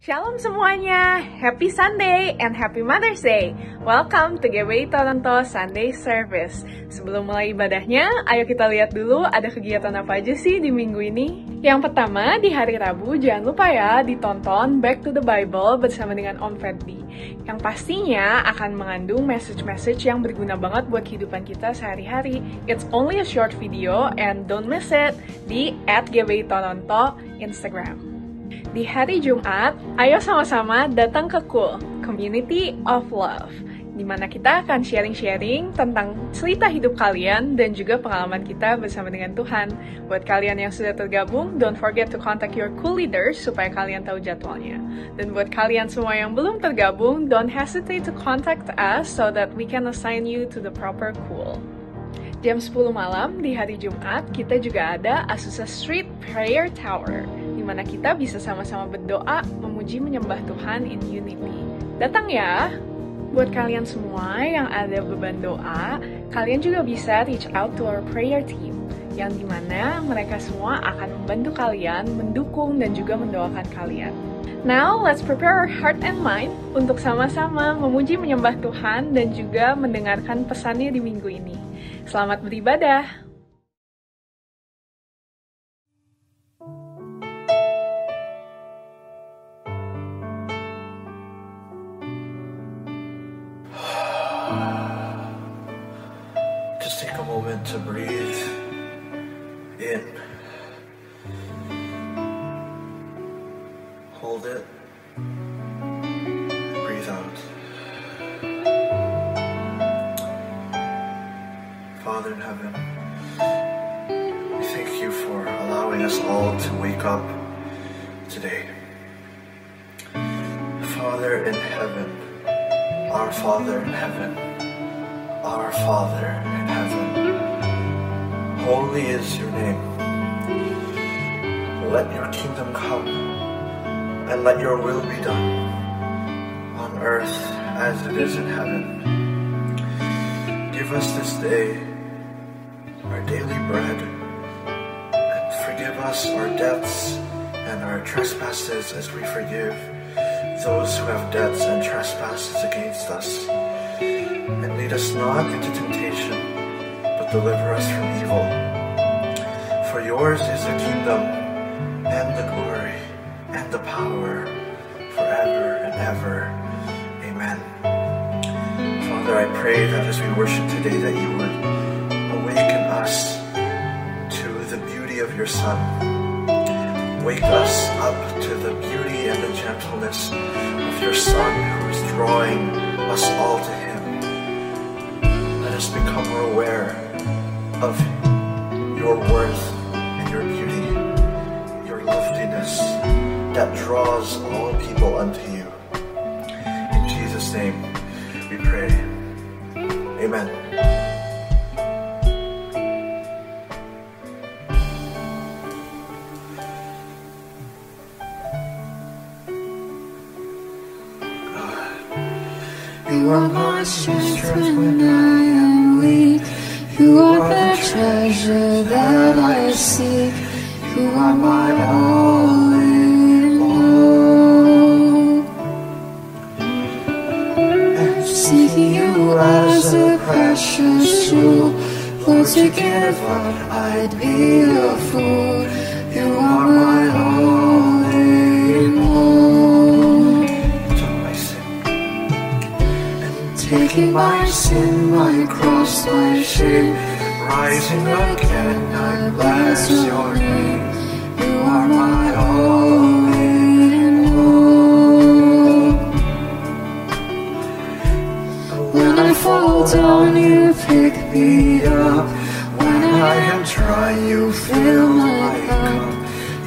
Shalom semuanya, Happy Sunday and Happy Mother's Day. Welcome to GBI Toronto Sunday Service. Sebelum mulai ibadahnya, ayo kita lihat dulu ada kegiatan apa aja sih di minggu ini. Yang pertama, di hari Rabu, jangan lupa ya ditonton Back to the Bible bersama dengan Om Freddy. Yang pastinya akan mengandung message-message yang berguna banget buat kehidupan kita sehari-hari. It's only a short video and don't miss it di @GBI Toronto Instagram. Di hari Jumat, ayo sama-sama datang ke Cool, Community of Love, di mana kita akan sharing-sharing tentang cerita hidup kalian dan juga pengalaman kita bersama dengan Tuhan. Buat kalian yang sudah tergabung, don't forget to contact your Cool leaders supaya kalian tahu jadwalnya. Dan buat kalian semua yang belum tergabung, don't hesitate to contact us so that we can assign you to the proper Cool. Jam 10 malam di hari Jumat, kita juga ada Azusa Street Prayer Tower, di mana kita bisa sama-sama berdoa, memuji, menyembah Tuhan in unity. Datang ya! Buat kalian semua yang ada beban doa, kalian juga bisa reach out to our prayer team, yang dimana mereka semua akan membantu kalian, mendukung, dan juga mendoakan kalian. Now, let's prepare our heart and mind untuk sama-sama memuji, menyembah Tuhan, dan juga mendengarkan pesannya di minggu ini. Selamat beribadah! Just take a moment to breathe in. Hold it. Breathe out. Father in heaven, we thank you for allowing us all to wake up today. Father in heaven, our Father in heaven, our Father in heaven, holy is your name. Let your kingdom come, and let your will be done, on earth as it is in heaven. Give us this day our daily bread, and forgive us our debts and our trespasses as we forgive those who have debts and trespasses against us. And lead us not into temptation, but deliver us from evil. For yours is the kingdom, and the glory, and the power, forever and ever. Amen. Father, I pray that as we worship today, that you would awaken us to the beauty of your Son. Wake us up to the beauty and the gentleness of your Son, who is drawing us all to him. Let us become more aware of your worth and your beauty, your loveliness that draws all people unto you. In Jesus' name we pray. Amen. You are my strength when I am weak. You are the treasure that I seek. You are my all in all. And seeking you as a precious jewel, Lord, to give up, I'd be a fool. You are my all in all. Taking my sin, my cross, my shame, rising again, I bless your name. You are my all in all. When I fall down, you pick me up. When I am dry, you fill my cup.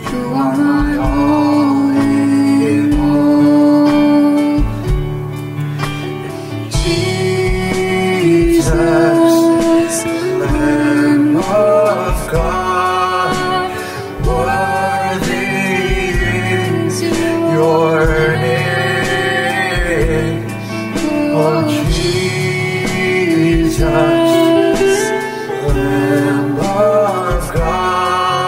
You are my all in all. Jesus, Lamb of God, worthy is your name. Oh Jesus, Lamb of God.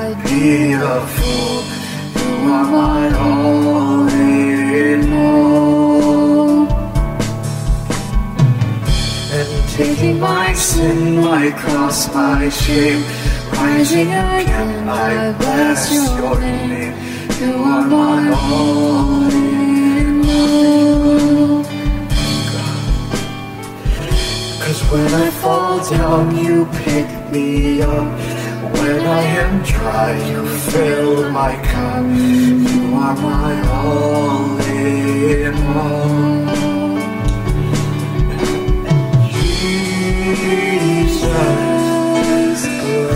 I'd be a fool. You are my all in all. And taking my sin, my cross, my shame, rising again, I bless your name. You are my all in all. 'Cause when I fall down, you pick me up. When I am dry, you fill my cup. You are my all in all. Jesus,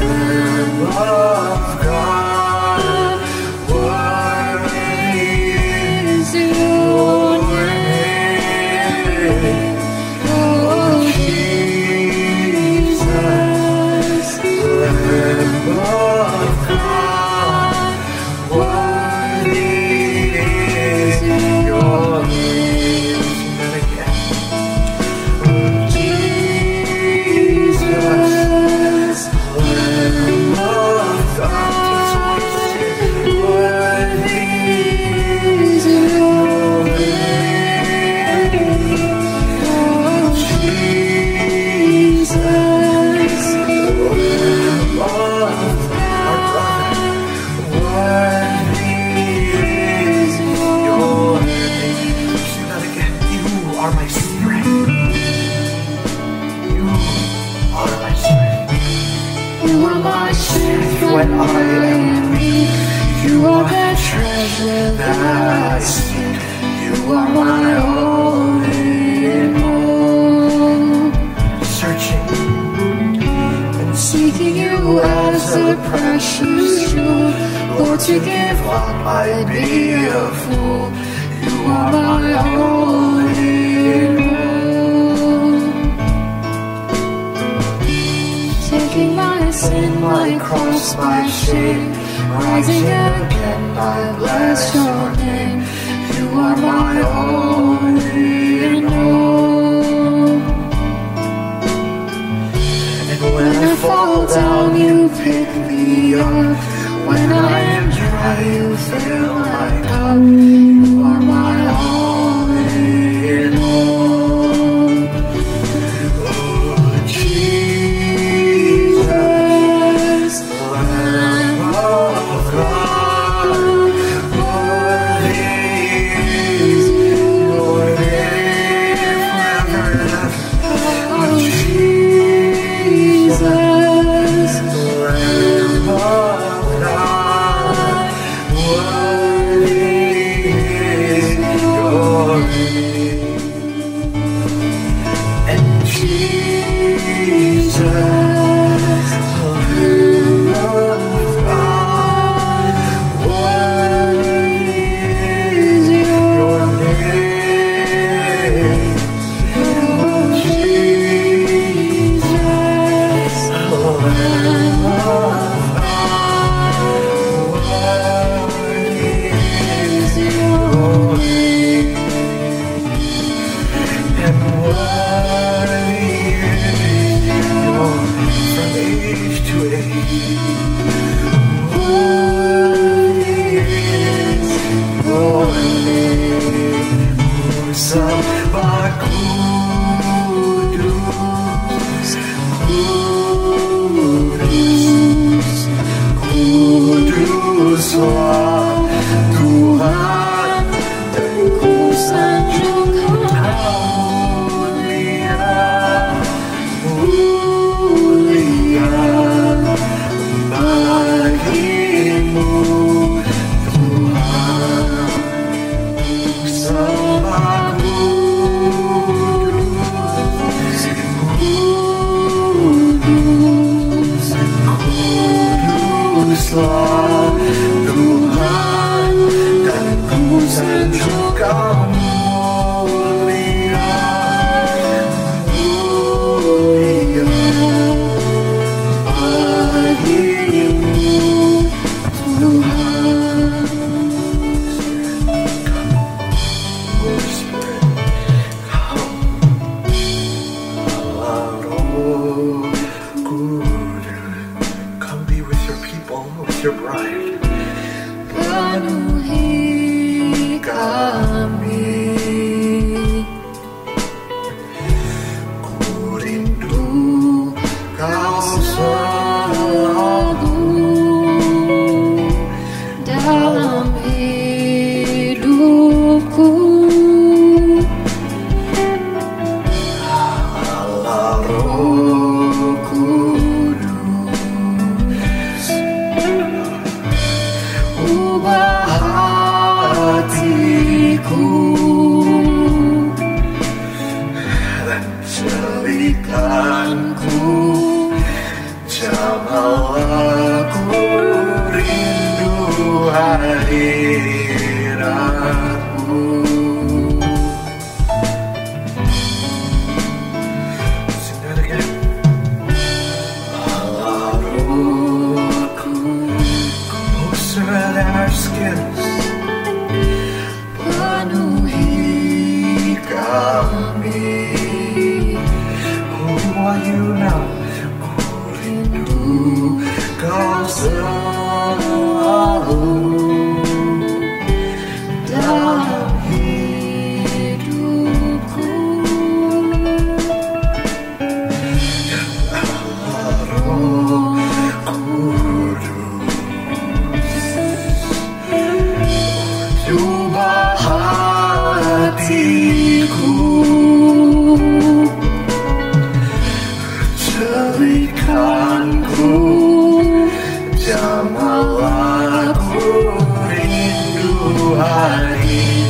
Lamb of God, worthy is your name. Oh, Jesus, Lamb of God, worthy is your name. Jesus, Lamb of God, worthy is your name. Jesus, Lamb of God, worthy is your name. Sing that again. You are my strength. You are my strength. You are my strength when I am weak. You are the treasure that I seek. You are my all in all. Searching and seeking you as a precious jewel. Lord, to give up, I'd be a fool. You are my all in all. Taking my sin, my cross, my shame, rising again, I bless your name. You are my all in all. And when I fall down, you pick me up. When I am dry, you fill my cup. You are my all in all. Oh, Jesus, Lamb of God, worthy is your name forever and ever. Oh, Jesus, Lamb of God, worthy is your name. And Jesus, Lamb of God, worthy is your name. Oh, Jesus, Lamb of God, worthy is your name. And worthy is your from age to age. Worthy is your name. Sabakudus, Kudus, Kuduslah Tuhan dan ku sanjungkan mulia, mulia bagimu Tuhan. Sembah kudus, kudus, kuduslah Tuhan dan ku sanjungkan mulia, mulia bagimu Tuhan. Holy Spirit, come. Roh Kudus, come be with your people, with your bride. Penuhi kami, Ku rindu Kau selalu dalam hidupku. Allah Roh Kudus, ubah hatiku dan jadikanku jamalah ku rindu hadiratmu. Sing that again. Allah Rohku, closer than our skins, penuhi kami. Who are you now? Ku rindu kau selalu dalam hidupku. Roh Kudus, ubah hatiku, jadikanku jamalah ku rindu hadiratmu.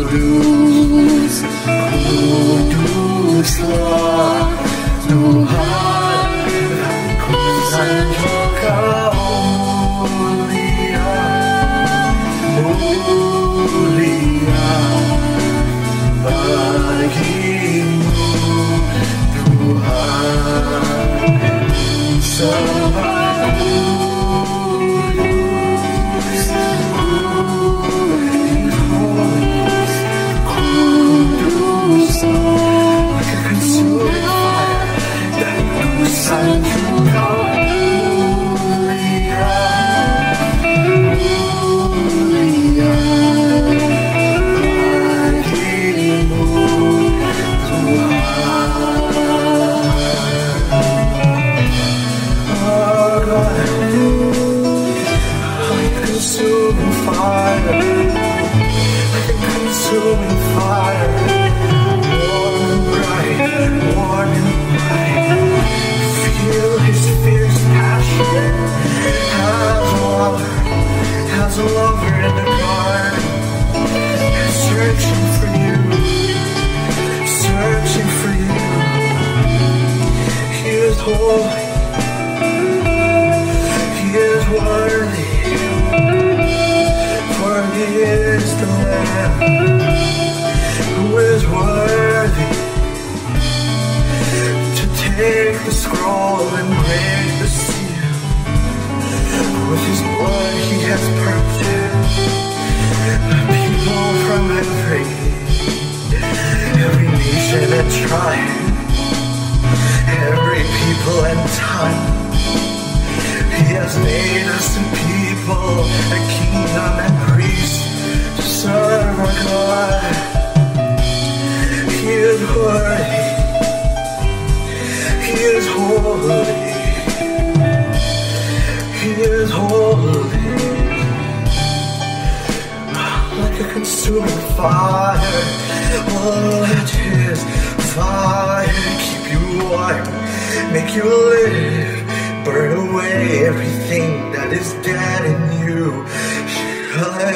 Kudus, kuduslah Tuhan, dan ku sanjung Kau mulia, mulia bagimu Tuhan. Sebab kudus, like a consuming fire, dan ku sanjung Kau mulia, mulia bagimu Tuhan. Oh God, like a consuming fire, like a consuming fire, warm and bright, warm and bright. Feel His fierce passion as a lover in the garden, searching for you, searching for you. He is holy, He is worthy, for He is the Lamb who is worthy to take the scroll and break the seal. With His blood He has purchased people from every nation and tribe, every people and tongue. He has made us a people, a kingdom and priests to serve our God. He is worthy, He is holy, He is holy. Like a consuming fire, let His fire keep you warm, make you live, burn away everything that is dead in you. Holy,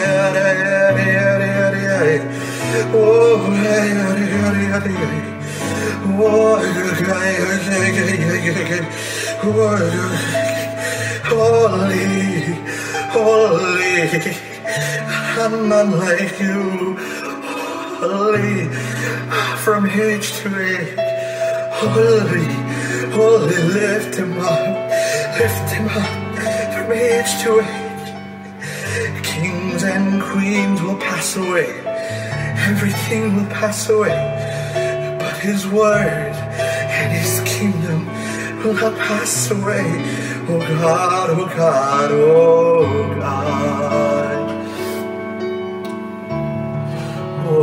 holy, I'm not like you. Holy, from age to age. Holy, holy, lift him up from age to age. Kings and queens will pass away, everything will pass away, but His word and His kingdom will not pass away. Oh God, oh God, oh God. Oh,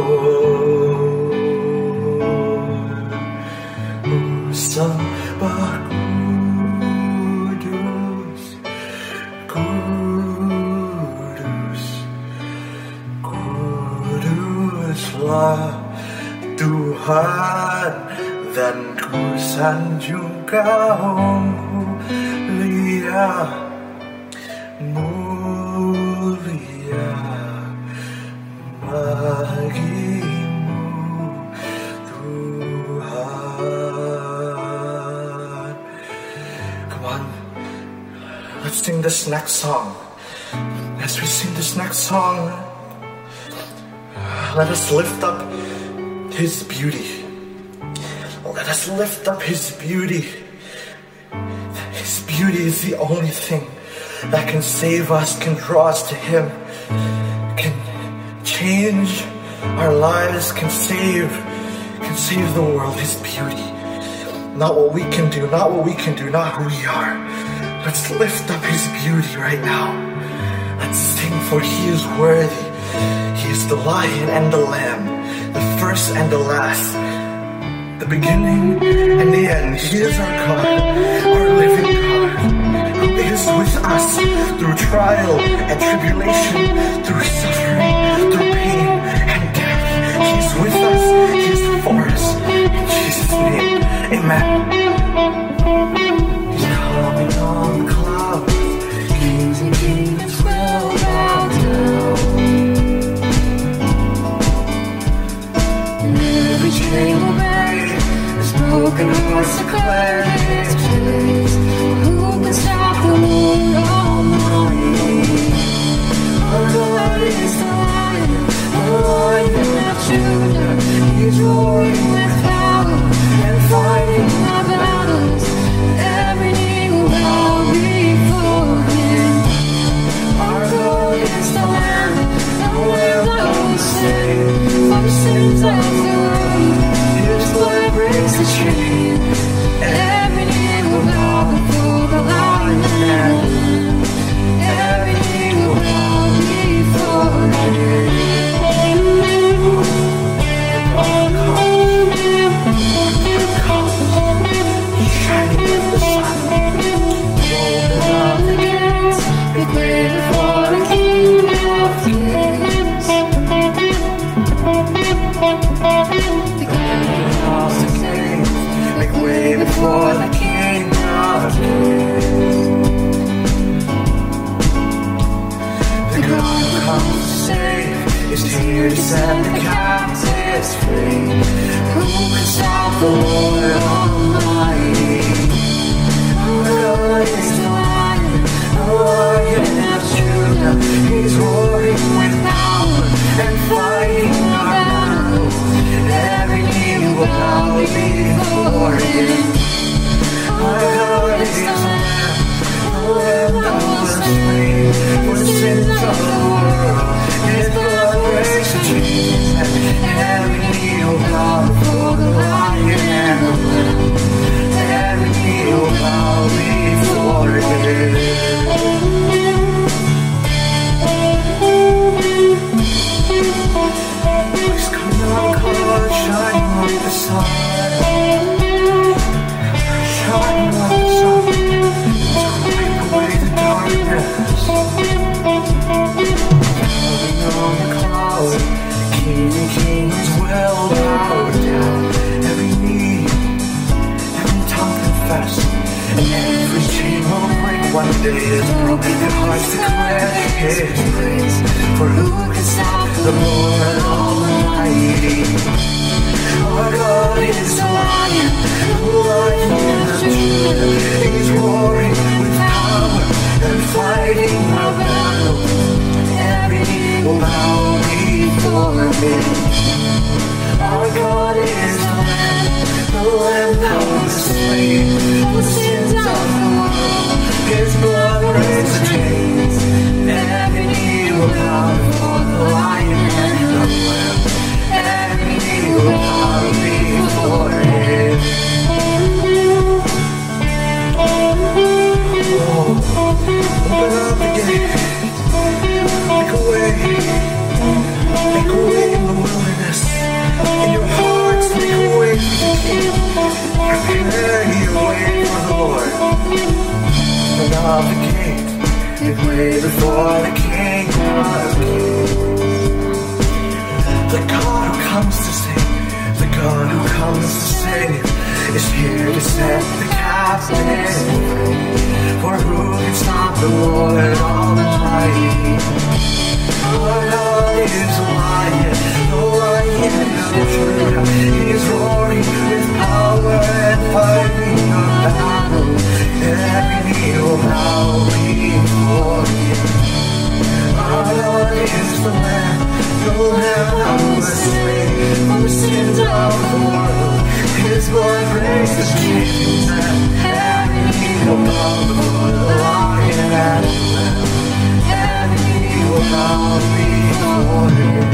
Sambah Kudus, Kudus, Kuduslah Tuhan, dan ku sanjung Kau mulia, mulia bagimu Tuhan. Come on, let's sing this next song. As we sing this next song, let us lift up His beauty. Let us lift up His beauty. His beauty is the only thing that can save us, can draw us to Him, can change our lives, can save the world. His beauty. Not what we can do, not what we can do, not who we are. Let's lift up His beauty right now. Let's sing, for He is worthy. He is the Lion and the Lamb, the first and the last, the beginning and the end. He is our God, our living God, who is with us through trial and tribulation, through suffering, through pain and death. He's with us, He is for us. In Jesus' name, amen. He's coming on clouds, kings and kingdoms will bow down, and every chain will break, as broken hearts declare His praise. Who can stop the Lord Almighty? Our God is the Lion of Judah. He's roaring with power and fighting our battles. Every knee will bow before Him. Our God is the Lamb that will save from sins of the world. His blood breaks the chain. Every knee will bow before the Lion and the Lamb. Every knee will bow before Him. Shining in the sun, rolling out the gates, make way for the King of Kings. Across the gates, make way before the King of Kings. The God who comes to save is here to set the captives free. Who can stop the Lord Almighty? Our God is the Lion of Judah. He's roaring with power and fighting our battles. Every knee will bow before Him. Our God is the Lamb that was slain for the sins of the world. His blood breaks the chains, and every knee will bow before the Lion and the Lamb. Every knee will bow before Him. Please come down, God, shine like the sun. Shine like the sun to wipe away the darkness. Coming on the cloud, King and kings will bow down. Every knee, every tongue confess, and every chain will break. One day is broken, their hearts declare His praise. For who can stop the Lord Almighty? Our God is the Lion of Judah. He's roaring with power and fighting our battles. Every knee will bow before Him. Our God is the Lamb that was slain for the sins of the world. His blood breaks the chains. Every knee will bow before the Lion and the Lamb. Prepare ye a way for the Lord. Open up the gate, make way before the King of Kings. The God who comes to save, the God who comes to save, is here to set the captive free. For who can stop the Lord Almighty? Our God is a lion, the Lion of Judah. He is roaring with power and fighting a battle. Every knee will bow before him. Our Lord is the Lamb, the Lamb that was slain for the sins of the world. His blood breaks the chains, and every knee will bow before the Lion and the Lamb. Every knee will bow before him.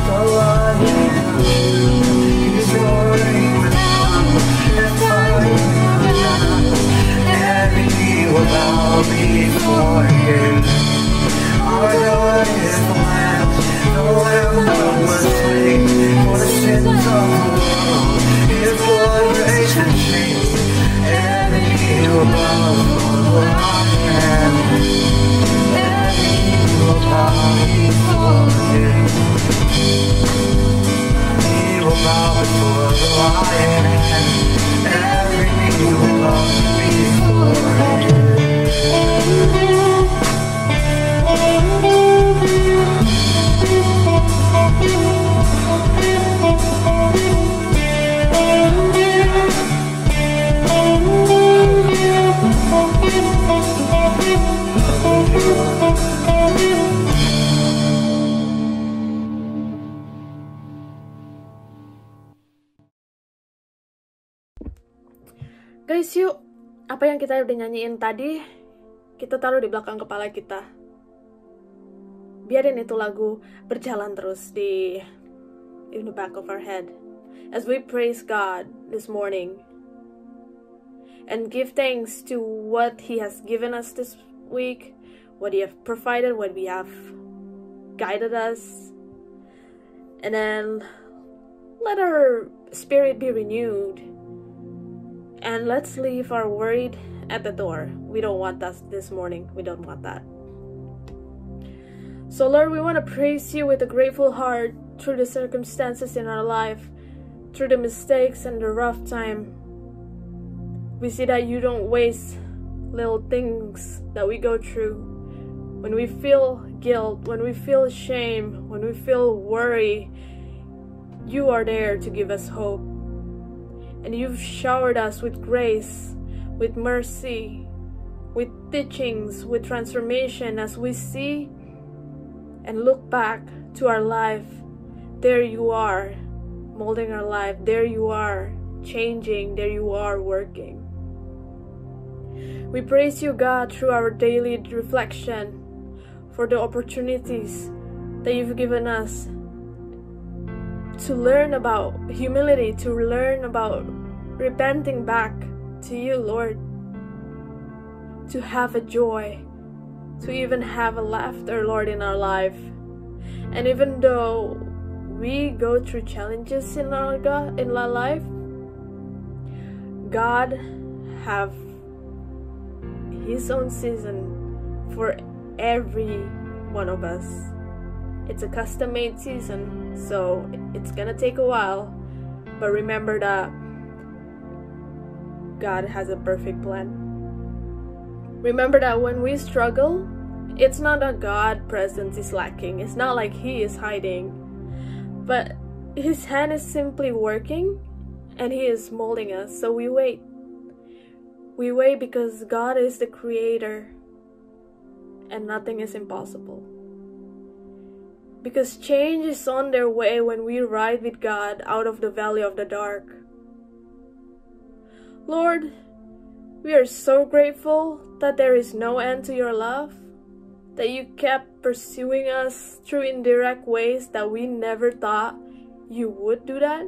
The Lion of Judah is roaring with power and fighting a battle. Every knee will bow before him. Our God is the Lamb that was slain for the sins of the world. His blood breaks the chains. Every knee will bow before the Lion. Every knee will bow before him. He will bow before the Lion. Every knee will bow before him. Guys, yuk, apa yang kita udah nyanyiin tadi, kita taruh di belakang kepala kita. Biarin itu lagu berjalan terus in the back of our head. As we praise God this morning. And give thanks to what He has given us this week, what He has provided, what we have guided us. And then let our spirit be renewed. And let's leave our worried at the door. We don't want that this morning. We don't want that. So Lord, we want to praise You with a grateful heart through the circumstances in our life, through the mistakes and the rough time. We see that You don't waste little things that we go through. When we feel guilt, when we feel shame, when we feel worry, You are there to give us hope. And You've showered us with grace, with mercy, with teachings, with transformation. As we see and look back to our life, there You are molding our life. There You are changing. There You are working. We praise You, God, through our daily reflection for the opportunities that You've given us to learn about humility, to learn about repenting back to You, Lord, to have a joy, to even have a laughter, Lord, in our life. And even though we go through challenges in our life, God have His own season for every one of us. It's a custom-made season, so it's gonna take a while, but remember that God has a perfect plan. Remember that when we struggle, it's not that God's presence is lacking. It's not like He is hiding, but His hand is simply working and He is molding us. So we wait. We wait because God is the creator and nothing is impossible. Because change is on their way when we ride with God out of the valley of the dark. Lord, we are so grateful that there is no end to Your love, that You kept pursuing us through indirect ways that we never thought You would do that.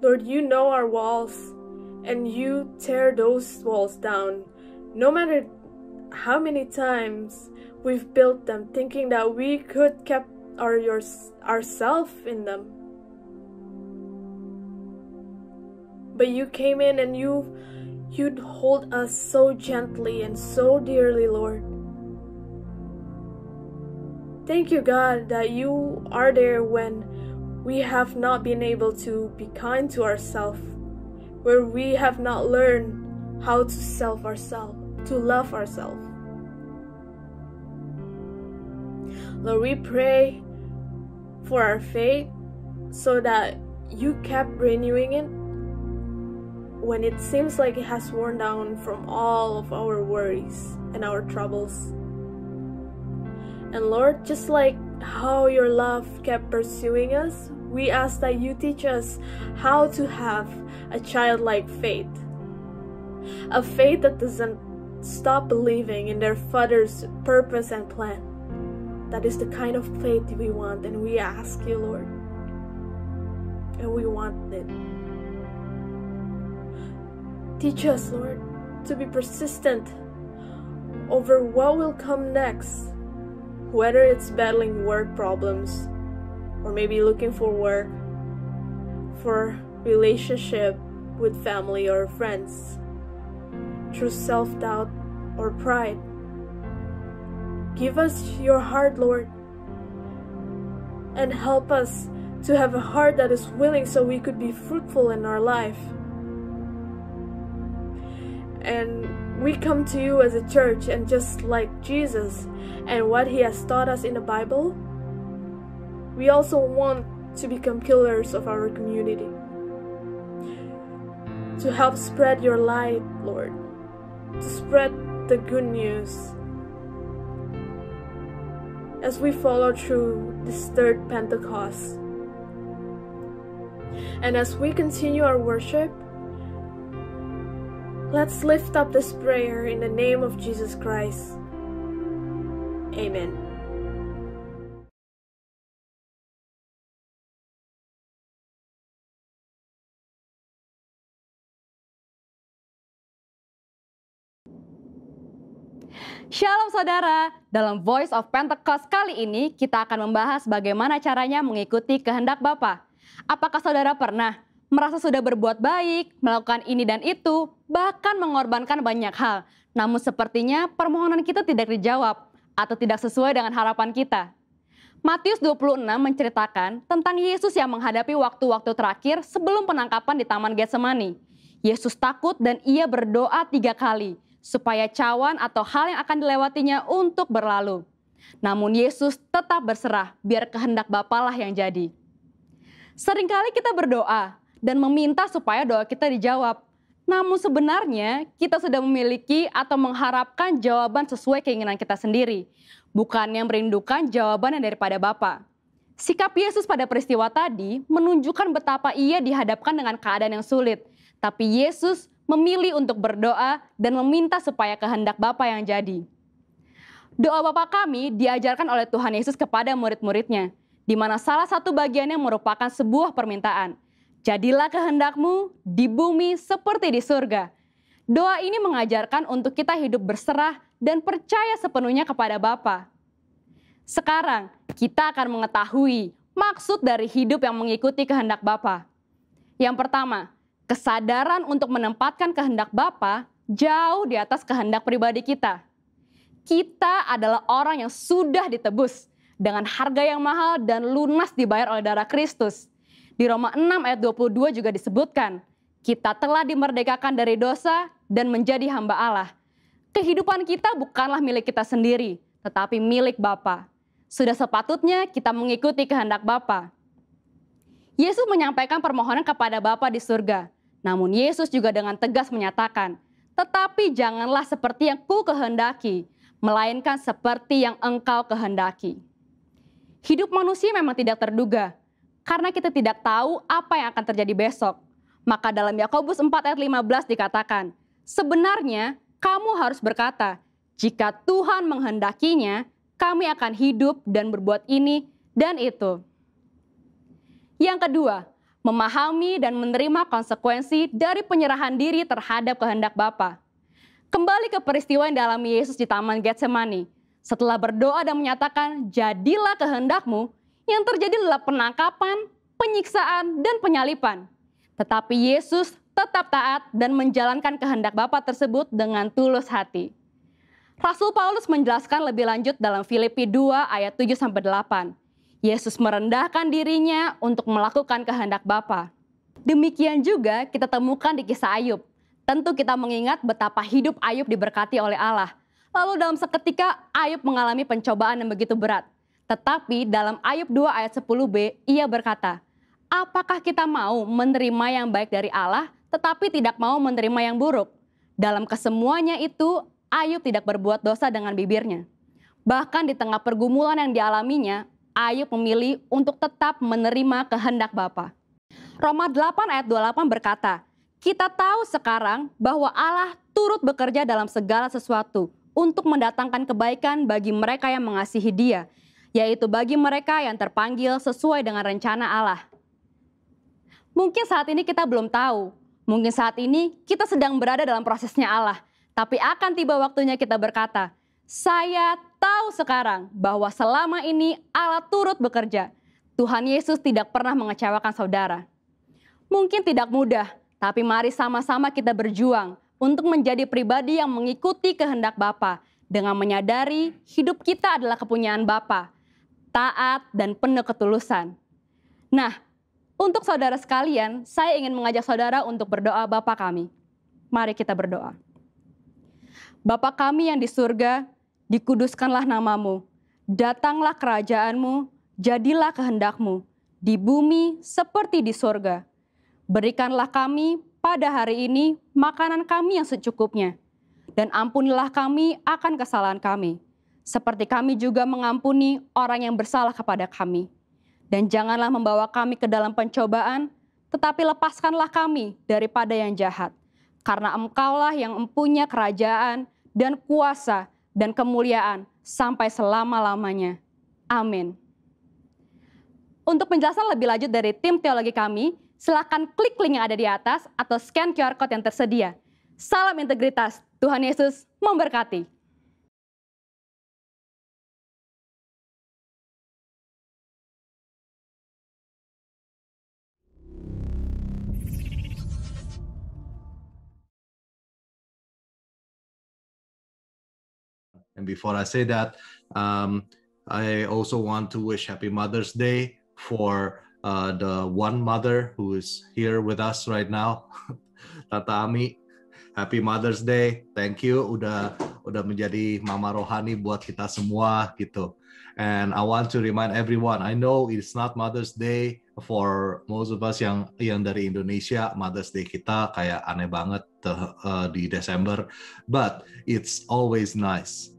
Lord, You know our walls, and You tear those walls down, no matter how many times we've built them thinking that we could keep ourselves in them. but you came in and you'd hold us so gently and so dearly, Lord. Thank you, God, that you are there when we have not been able to be kind to ourselves, where we have not learned how to love ourselves. Lord, we pray for our faith so that you kept renewing it when it seems like it has worn down from all of our worries and our troubles. And Lord, just like how your love kept pursuing us, we ask that you teach us how to have a childlike faith. A faith that doesn't stop believing in their Father's purpose and plan. That is the kind of faith we want, and we ask you, Lord. And we want it. Teach us, Lord, to be persistent over what will come next. Whether it's battling work problems, or maybe looking for work, for relationship with family or friends, through self-doubt or pride. Give us your heart, Lord, and help us to have a heart that is willing so we could be fruitful in our life. And we come to you as a church, and just like Jesus and what he has taught us in the Bible, we also want to become pillars of our community, to help spread your light, Lord, to spread the good news as we follow through this third Pentecost. And as we continue our worship, let's lift up this prayer in the name of Jesus Christ. Amen. Shalom saudara, dalam Voice of Pentecost kali ini kita akan membahas bagaimana caranya mengikuti kehendak Bapa. Apakah saudara pernah merasa sudah berbuat baik, melakukan ini dan itu, bahkan mengorbankan banyak hal, namun sepertinya permohonan kita tidak dijawab atau tidak sesuai dengan harapan kita? Matius 26 menceritakan tentang Yesus yang menghadapi waktu-waktu terakhir sebelum penangkapan di Taman Getsemani. Yesus takut dan ia berdoa 3 kali, supaya cawan atau hal yang akan dilewatinya untuk berlalu. Namun Yesus tetap berserah, biar kehendak Bapa lah yang jadi. Seringkali kita berdoa dan meminta supaya doa kita dijawab. Namun sebenarnya kita sudah memiliki atau mengharapkan jawaban sesuai keinginan kita sendiri, bukan yang merindukan jawaban yang daripada Bapa. Sikap Yesus pada peristiwa tadi menunjukkan betapa ia dihadapkan dengan keadaan yang sulit. Tapi Yesus memilih untuk berdoa dan meminta supaya kehendak Bapa yang jadi. Doa Bapa kami diajarkan oleh Tuhan Yesus kepada murid-muridnya, di mana salah satu bagiannya merupakan sebuah permintaan. Jadilah kehendakmu di bumi seperti di surga. Doa ini mengajarkan untuk kita hidup berserah dan percaya sepenuhnya kepada Bapa. Sekarang kita akan mengetahui maksud dari hidup yang mengikuti kehendak Bapa. Yang pertama, kesadaran untuk menempatkan kehendak Bapa jauh di atas kehendak pribadi kita. Kita adalah orang yang sudah ditebus dengan harga yang mahal dan lunas dibayar oleh darah Kristus. Di Roma 6 ayat 22 juga disebutkan, kita telah dimerdekakan dari dosa dan menjadi hamba Allah. Kehidupan kita bukanlah milik kita sendiri, tetapi milik Bapa. Sudah sepatutnya kita mengikuti kehendak Bapa. Yesus menyampaikan permohonan kepada Bapa di surga. Namun Yesus juga dengan tegas menyatakan, tetapi janganlah seperti yang ku kehendaki, melainkan seperti yang engkau kehendaki. Hidup manusia memang tidak terduga, karena kita tidak tahu apa yang akan terjadi besok. Maka dalam Yakobus 4 ayat 15 dikatakan, sebenarnya kamu harus berkata, jika Tuhan menghendakinya, kami akan hidup dan berbuat ini dan itu. Yang kedua, memahami dan menerima konsekuensi dari penyerahan diri terhadap kehendak Bapa. Kembali ke peristiwa yang dialami Yesus di Taman Getsemani. Setelah berdoa dan menyatakan, jadilah kehendakmu, yang terjadi adalah penangkapan, penyiksaan, dan penyalipan. Tetapi Yesus tetap taat dan menjalankan kehendak Bapa tersebut dengan tulus hati. Rasul Paulus menjelaskan lebih lanjut dalam Filipi 2 ayat 7-8. Yesus merendahkan dirinya untuk melakukan kehendak Bapa. Demikian juga kita temukan di kisah Ayub. Tentu kita mengingat betapa hidup Ayub diberkati oleh Allah. Lalu dalam seketika Ayub mengalami pencobaan yang begitu berat. Tetapi dalam Ayub 2 ayat 10b, ia berkata, apakah kita mau menerima yang baik dari Allah, tetapi tidak mau menerima yang buruk? Dalam kesemuanya itu, Ayub tidak berbuat dosa dengan bibirnya. Bahkan di tengah pergumulan yang dialaminya, Ayub memilih untuk tetap menerima kehendak Bapa. Roma 8 ayat 28 berkata, kita tahu sekarang bahwa Allah turut bekerja dalam segala sesuatu untuk mendatangkan kebaikan bagi mereka yang mengasihi Dia, yaitu bagi mereka yang terpanggil sesuai dengan rencana Allah. Mungkin saat ini kita belum tahu, mungkin saat ini kita sedang berada dalam prosesnya Allah, tapi akan tiba waktunya kita berkata, saya tahu sekarang bahwa selama ini Allah turut bekerja. Tuhan Yesus tidak pernah mengecewakan saudara. Mungkin tidak mudah, tapi mari sama-sama kita berjuang untuk menjadi pribadi yang mengikuti kehendak Bapa dengan menyadari hidup kita adalah kepunyaan Bapa, taat dan penuh ketulusan. Nah, untuk saudara sekalian, saya ingin mengajak saudara untuk berdoa Bapa kami. Mari kita berdoa. Bapa kami yang di surga, dikuduskanlah namamu, datanglah kerajaanmu, jadilah kehendakmu, di bumi seperti di surga. Berikanlah kami pada hari ini makanan kami yang secukupnya, dan ampunilah kami akan kesalahan kami, seperti kami juga mengampuni orang yang bersalah kepada kami. Dan janganlah membawa kami ke dalam pencobaan, tetapi lepaskanlah kami daripada yang jahat, karena Engkaulah yang mempunyai kerajaan dan kuasa dan kemuliaan sampai selama-lamanya. Amin. Untuk penjelasan lebih lanjut dari tim teologi kami, silakan klik link yang ada di atas atau scan QR Code yang tersedia. Salam integritas, Tuhan Yesus memberkati. And before I say that, I also want to wish Happy Mother's Day for the one mother who is here with us right now, Tata Ami. Happy Mother's Day. Thank you udah menjadi mama rohani buat kita semua gitu. And I want to remind everyone, I know it's not Mother's Day for most of us yang dari Indonesia. Mother's Day kita kayak aneh banget di Desember, but it's always nice.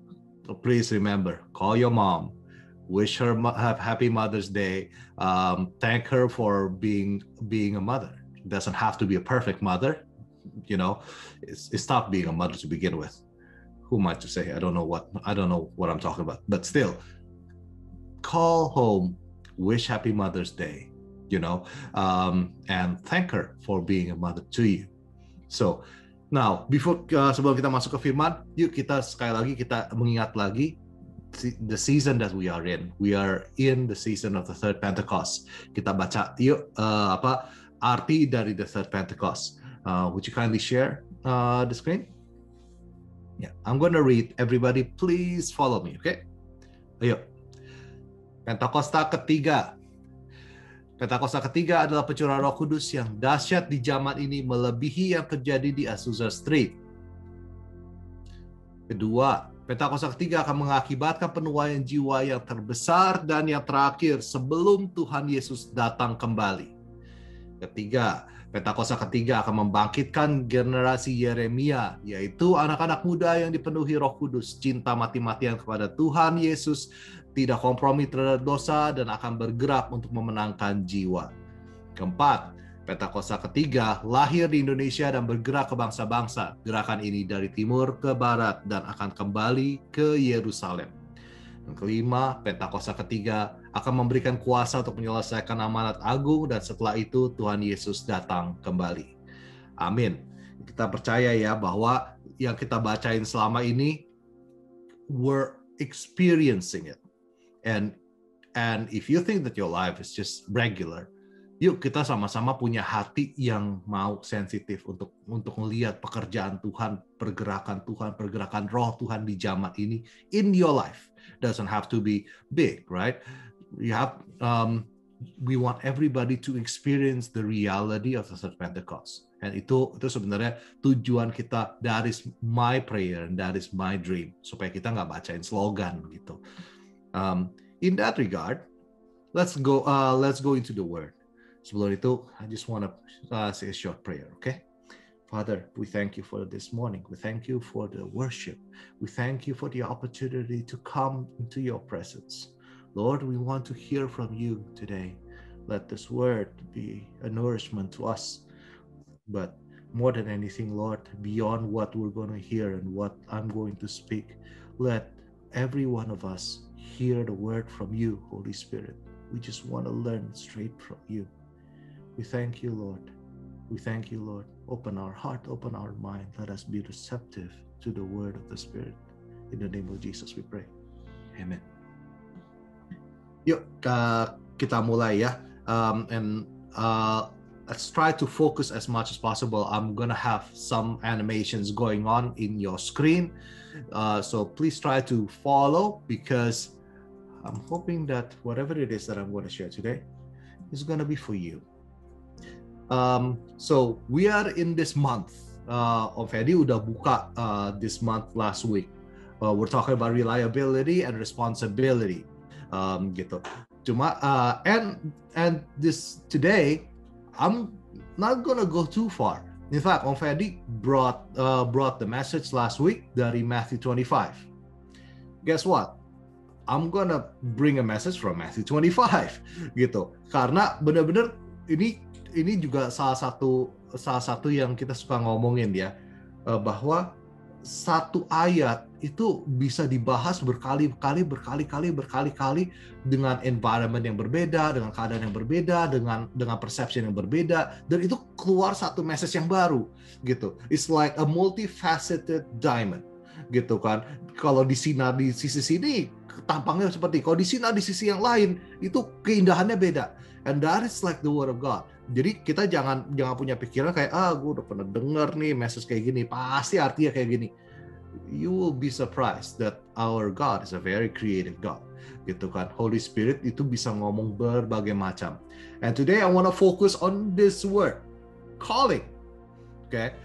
So please remember, call your mom, wish her have Happy Mother's Day, thank her for being a mother. It doesn't have to be a perfect mother, you know. It's not being a mother to begin with. Who am I to say? I don't know what I'm talking about. But still, call home, wish Happy Mother's Day, you know, and thank her for being a mother to you. So now, sebelum kita masuk ke firman, yuk kita sekali lagi kita mengingat lagi the season that we are in. We are in the season of the third Pentecost. Kita baca yuk arti dari the third Pentecost. Would you kindly share the screen? Yeah, I'm going to read. Everybody, please follow me, okay? Ayo. Pentakosta ketiga. Pentakosta ketiga adalah pencurahan Roh Kudus yang dahsyat di zaman ini melebihi yang terjadi di Azusa Street. Kedua, Pentakosta ketiga akan mengakibatkan penuaian jiwa yang terbesar dan yang terakhir sebelum Tuhan Yesus datang kembali. Ketiga, Pentakosta ketiga akan membangkitkan generasi Yeremia, yaitu anak-anak muda yang dipenuhi Roh Kudus, cinta mati-matian kepada Tuhan Yesus, tidak kompromi terhadap dosa, dan akan bergerak untuk memenangkan jiwa. Keempat, Pentakosta ketiga lahir di Indonesia dan bergerak ke bangsa-bangsa. Gerakan ini dari timur ke barat dan akan kembali ke Yerusalem. Yang kelima, Pentakosta ketiga akan memberikan kuasa untuk menyelesaikan amanat agung, dan setelah itu Tuhan Yesus datang kembali. Amin. Kita percaya ya bahwa yang kita bacain selama ini, we're experiencing it. And if you think that your life is just regular, Yuk kita sama-sama punya hati yang mau sensitif untuk melihat pekerjaan Tuhan, pergerakan roh Tuhan di zaman ini in your life. Doesn't have to be big, right? We want everybody to experience the reality of the third Pentecost. And itu sebenarnya tujuan kita. That is my prayer and that is my dream. Supaya kita nggak bacain slogan gitu. In that regard, let's go into the word. Sebelum itu, I just want to say a short prayer, okay? Father, we thank you for this morning. We thank you for the worship. We thank you for the opportunity to come into your presence. Lord, we want to hear from you today. Let this word be a nourishment to us. But more than anything, Lord, beyond what we're going to hear and what I'm going to speak, let every one of us hear the word from you, Holy Spirit. We just want to learn straight from you. We thank you, Lord. We thank you, Lord. Open our heart, open our mind. Let us be receptive to the word of the Spirit. In the name of Jesus we pray. Amen. Yuk, kita mulai ya. Let's try to focus as much as possible. I'm gonna have some animations going on in your screen. So please try to follow, because I'm hoping that whatever it is that I'm going to share today is going to be for you. So we are in this month. Om Fedi udah buka this month last week. We're talking about reliability and responsibility. Gitu. Cuma and this today I'm not gonna go too far. In fact, Om Fedi brought the message last week dari Matthew 25. Guess what? I'm gonna bring a message from Matthew 25 gitu. Karena benar-benar ini juga salah satu yang kita suka ngomongin ya, bahwa satu ayat itu bisa dibahas berkali-kali dengan environment yang berbeda, dengan keadaan yang berbeda, dengan perception yang berbeda, dan itu keluar satu message yang baru gitu. It's like a multifaceted diamond gitu kan. Kalau disinar di sisi sini tampangnya seperti, kalau disinar di sisi yang lain itu keindahannya beda. And that is like the word of God. Jadi kita jangan punya pikiran kayak gue udah pernah dengar nih message kayak gini, pasti artinya kayak gini. You will be surprised that our God is a very creative God. Gitu kan. Holy Spirit itu bisa ngomong berbagai macam. And today I want to focus on this word, calling. Okay?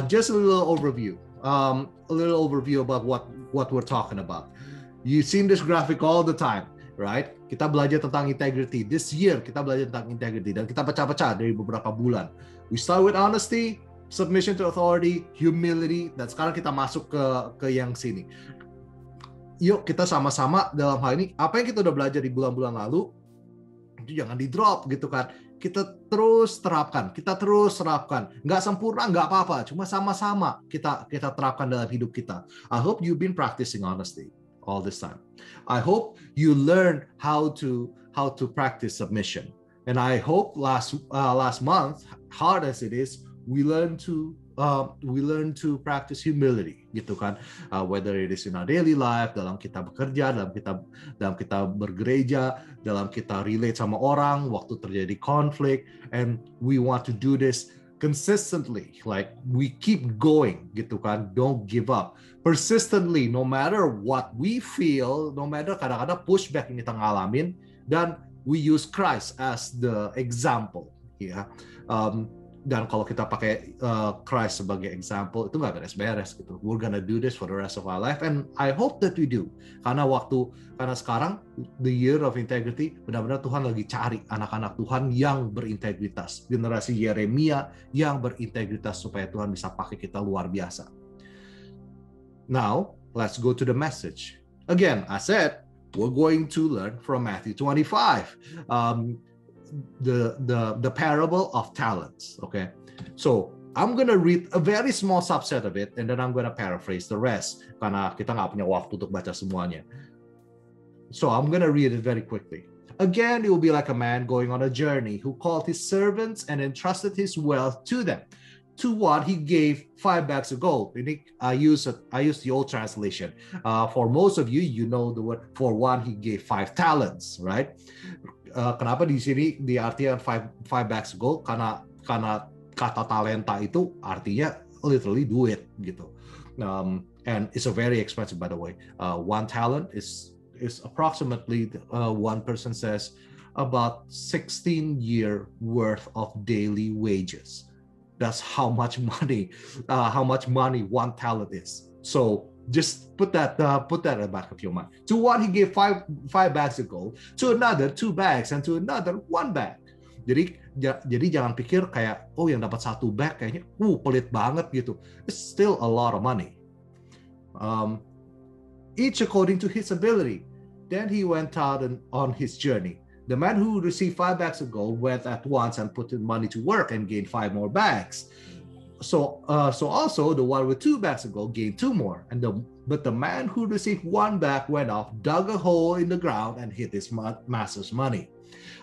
Just a little overview. A little overview about what we're talking about. You've seen this graphic all the time, right? Kita belajar tentang integrity. This year kita belajar tentang integrity dan kita pecah-pecah dari beberapa bulan. We start with honesty, submission to authority, humility, dan sekarang kita masuk ke yang sini. Yuk kita sama-sama dalam hal ini, apa yang kita udah belajar di bulan-bulan lalu, itu jangan di-drop gitu kan. Kita terus terapkan. Nggak sempurna, nggak apa-apa. Cuma sama-sama kita terapkan dalam hidup kita. I hope you've been practicing honesty all this time. I hope you learn how to practice submission. And I hope last month, hard as it is, we learn to practice humility, gitu kan? Whether it is in our daily life, dalam kita bekerja, dalam kita bergereja, dalam kita relate sama orang, waktu terjadi konflik, and we want to do this consistently, like we keep going, gitu kan? Don't give up. Persistently, no matter what we feel, no matter kadang-kadang pushback yang kita ngalamin, dan we use Christ as the example, ya. Dan kalau kita pakai Christ sebagai example, itu nggak beres-beres gitu. We're gonna do this for the rest of our life, and I hope that we do. Karena sekarang the year of integrity, benar-benar Tuhan lagi cari anak-anak Tuhan yang berintegritas, generasi Yeremia yang berintegritas supaya Tuhan bisa pakai kita luar biasa. Now, let's go to the message. Again, I said we're going to learn from Matthew 25. The parable of talents. Okay, so I'm gonna read a very small subset of it, and then I'm gonna paraphrase the rest karena kita nggak punya waktu untuk baca semuanya. So I'm gonna read it very quickly. Again, it will be like a man going on a journey who called his servants and entrusted his wealth to them. To what he gave 5 bags of gold. I use the old translation. For most of you, you know the word. For one, he gave 5 talents, right? kenapa di sini diartikan five bags of gold? Karena kata talenta itu artinya literally duit gitu. And it's a very expensive, by the way. One talent is approximately one person says about 16-year worth of daily wages. That's how much money one talent is. So just put that in the back of your mind. To one he gave five bags of gold, to another 2 bags, and to another 1 bag. Jadi jangan pikir kayak yang dapat 1 bag kayaknya pelit banget gitu. It's still a lot of money. Each according to his ability. Then he went out on his journey. The man who received 5 bags of gold went at once and put the money to work and gained 5 more bags. So also the one with 2 bags of gold gained 2 more. But the man who received 1 bag went off, dug a hole in the ground, and hid his master's money.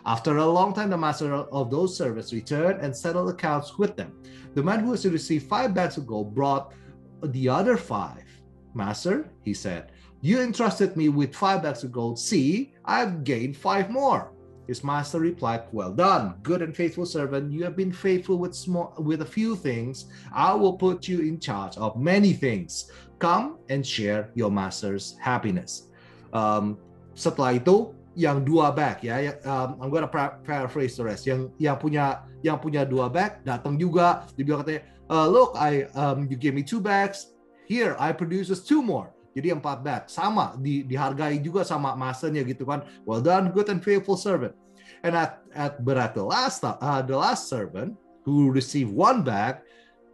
After a long time, the master of those servants returned and settled accounts with them. The man who has received 5 bags of gold brought the other 5. Master, he said, you entrusted me with 5 bags of gold. See, I've gained 5 more. His master replied, well done, good and faithful servant. You have been faithful with a few things. I will put you in charge of many things. Come and share your master's happiness. Setelah itu, yang 2 bag ya, I'm gonna paraphrase the rest. Yang punya 2 bag datang juga. Dia bilang katanya, look, you gave me 2 bags. Here, I produces 2 more. Jadi 4 bag, sama dihargai juga sama masternya gitu kan. Well done, good and faithful servant. And but the last servant who received 1 bag,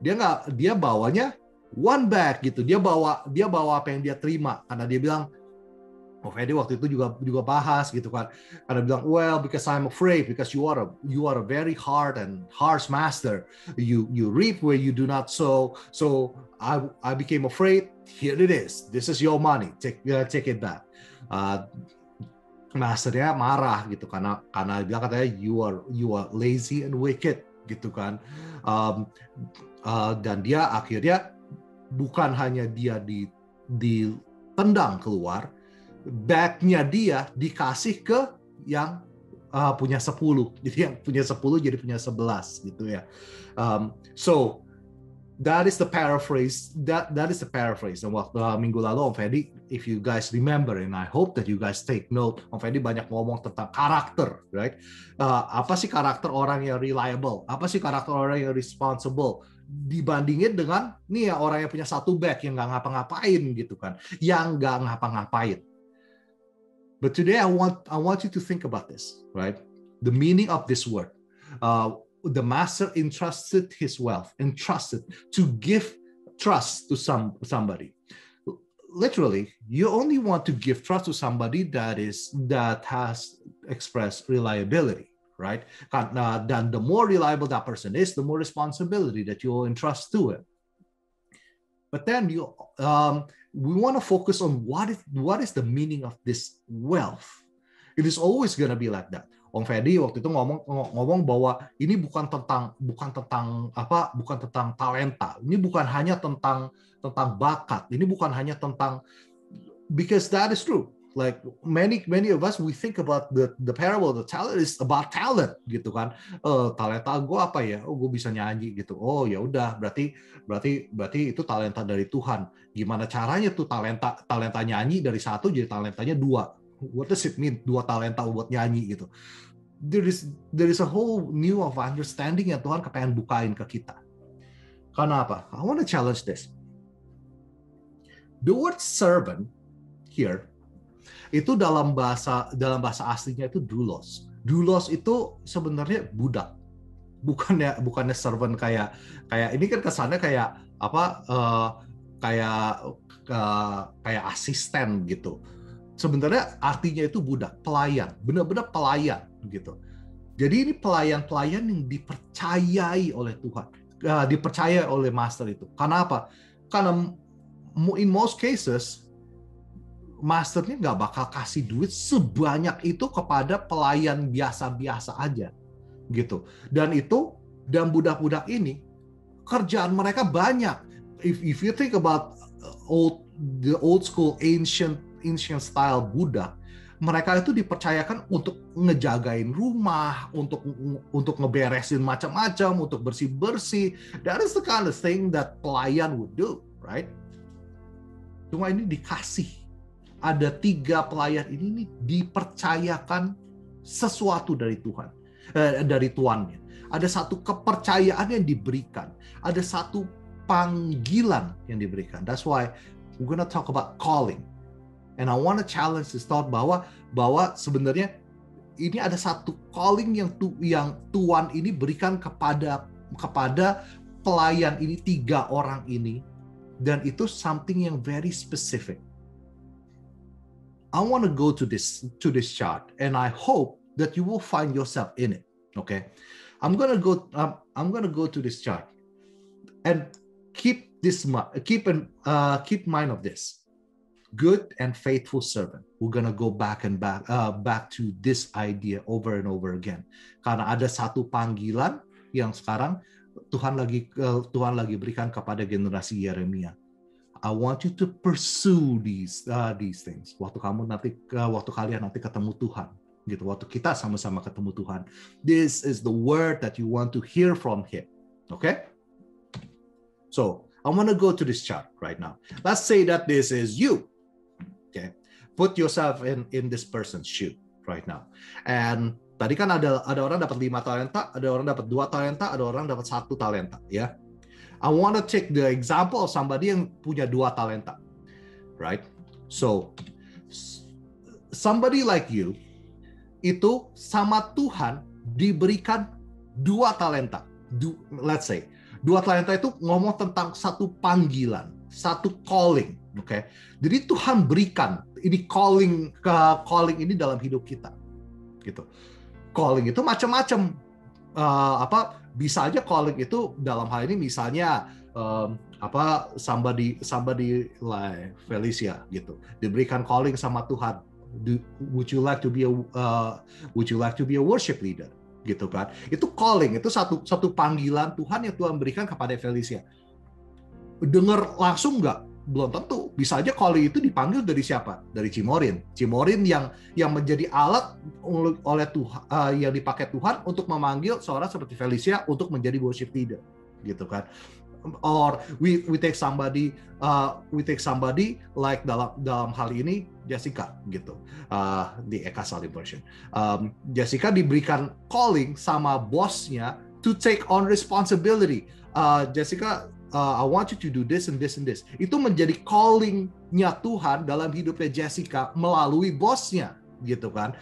dia bawanya 1 bag gitu. Dia bawa apa yang dia terima, karena dia bilang, Fedi waktu itu juga bahas gitu kan. Karena bilang, well, because I'm afraid, because you are a very hard and harsh master. You reap where you do not sow. So I became afraid. Here it is. This is your money. Take it back. Masternya marah gitu karena bilang katanya you are lazy and wicked gitu kan. Dan dia akhirnya bukan hanya dia ditendang keluar, bag-nya dia dikasih ke yang punya 10. Jadi yang punya 10 jadi punya 11 gitu ya. So that is the paraphrase. That is the paraphrase. Dan waktu minggu lalu Om Fedi, if you guys remember, and I hope that you guys take note, Om Fedi banyak ngomong tentang karakter, right? Apa sih karakter orang yang reliable? Apa sih karakter orang yang responsible? Dibandingin dengan nih ya orang yang punya 1 bag yang nggak ngapa-ngapain gitu kan, yang nggak ngapa-ngapain. But today I want you to think about this, right? The meaning of this word. The master entrusted his wealth, to give trust to somebody. Literally, you only want to give trust to somebody that has expressed reliability, right? Dan the more reliable that person is, the more responsibility that you will entrust to it. But then we want to focus on what is the meaning of this wealth. It is always going to be like that. Om Fedi waktu itu ngomong bahwa ini bukan tentang talenta. Ini bukan hanya tentang bakat. Ini bukan hanya tentang, because that is true. Like many of us, we think about the parable of the talent is about talent gitu kan. Talenta gue apa ya? Gue bisa nyanyi gitu. Oh ya udah, berarti itu talenta dari Tuhan. Gimana caranya tuh talenta nyanyi dari 1 jadi talentanya 2? What does it mean 2 talenta buat nyanyi gitu? There is a whole new of understanding yang Tuhan kepengen bukain ke kita. Karena apa? I want to challenge this. The word servant here itu dalam bahasa aslinya itu doulos. Doulos itu sebenarnya budak. Bukannya servant kayak ini kan kesannya kayak kayak asisten gitu. Sebenarnya artinya itu budak, pelayan, benar-benar pelayan gitu. Jadi ini pelayan-pelayan yang dipercayai oleh Tuhan, dipercaya oleh master itu. Karena apa? Karena in most cases masternya nggak bakal kasih duit sebanyak itu kepada pelayan biasa-biasa aja gitu. Dan budak-budak ini kerjaan mereka banyak. If you think about the old school ancient style budak, mereka itu dipercayakan untuk ngejagain rumah, untuk ngeberesin macam-macam, untuk bersih-bersih. That is the kind of thing that pelayan would do, right? Cuma ini dikasih. Ada 3 pelayan ini nih dipercayakan sesuatu dari Tuhan, dari tuannya. Ada satu kepercayaan yang diberikan, ada satu panggilan yang diberikan. That's why we're gonna talk about calling. And I want to challenge this thought bahwa sebenarnya ini ada satu calling yang Tuhan ini berikan kepada pelayan ini, 3 orang ini, dan itu something yang very specific. I want to go to this chart, and I hope that you will find yourself in it. Okay, I'm gonna go to this chart, and keep mind of this. Good and faithful servant. We're gonna go back to this idea over and over again. Karena ada satu panggilan yang sekarang Tuhan lagi berikan kepada generasi Yeremia. I want you to pursue these things. Waktu kalian nanti ketemu Tuhan, gitu. Waktu kita sama-sama ketemu Tuhan, this is the word that you want to hear from Him. Okay? So I want to go to this chart right now. Let's say that this is you. Okay, put yourself in this person's shoe right now. And tadi kan ada orang dapat 5 talenta, ada orang dapat 2 talenta, ada orang dapat 1 talenta, ya. I want to take the example of somebody yang punya 2 talenta, right? So somebody like you itu sama Tuhan diberikan 2 talenta. Let's say 2 talenta itu ngomong tentang satu panggilan, satu calling, oke? Okay? Jadi Tuhan berikan ini calling ini dalam hidup kita, gitu. Calling itu macam-macam. Bisa aja calling itu dalam hal ini misalnya somebody like Felicia gitu, diberikan calling sama Tuhan. Would you like to be a worship leader, gitu kan? Itu calling, itu satu panggilan Tuhan yang Tuhan berikan kepada Felicia. Dengar langsung nggak? Belum tentu. Bisa aja calling itu dipanggil dari siapa? Dari Cimorin yang menjadi alat oleh Tuhan, yang dipakai Tuhan untuk memanggil seorang seperti Felicia untuk menjadi worship leader, gitu kan? Or we take somebody like dalam hal ini Jessica, gitu, di Eka Salim version. Jessica diberikan calling sama bosnya to take on responsibility. Jessica, I want you to do this and this and this. Itu menjadi calling-nya Tuhan dalam hidupnya Jessica melalui bosnya, gitu kan.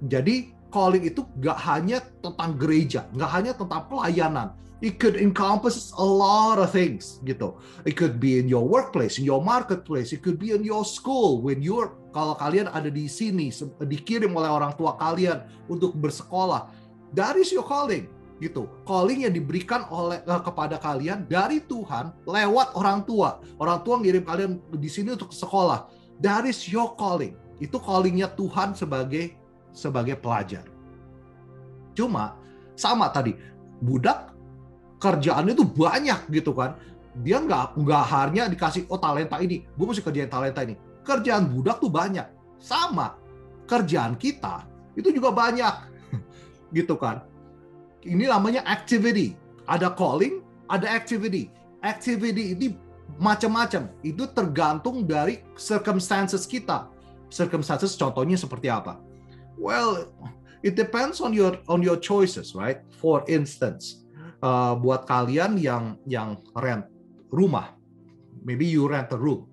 Jadi calling itu gak hanya tentang gereja, gak hanya tentang pelayanan. It could encompass a lot of things, gitu. It could be in your workplace, in your marketplace. It could be in your school. Kalau kalian ada di sini, dikirim oleh orang tua kalian untuk bersekolah. That is your calling. Gitu, calling yang diberikan kepada kalian dari Tuhan lewat orang tua ngirim kalian di sini untuk sekolah. That is your calling. Itu callingnya Tuhan sebagai pelajar. Cuma sama tadi, budak kerjaannya itu banyak, gitu kan. Dia nggak hanya dikasih talenta ini, gue mesti kerjain talenta ini. Kerjaan budak tuh banyak. Sama kerjaan kita itu juga banyak, gitu kan. Ini namanya activity. Ada calling, ada activity. Activity ini macam-macam. Itu tergantung dari circumstances kita. Circumstances contohnya seperti apa? Well, it depends on your choices, right? For instance, buat kalian yang rent rumah, maybe you rent a room.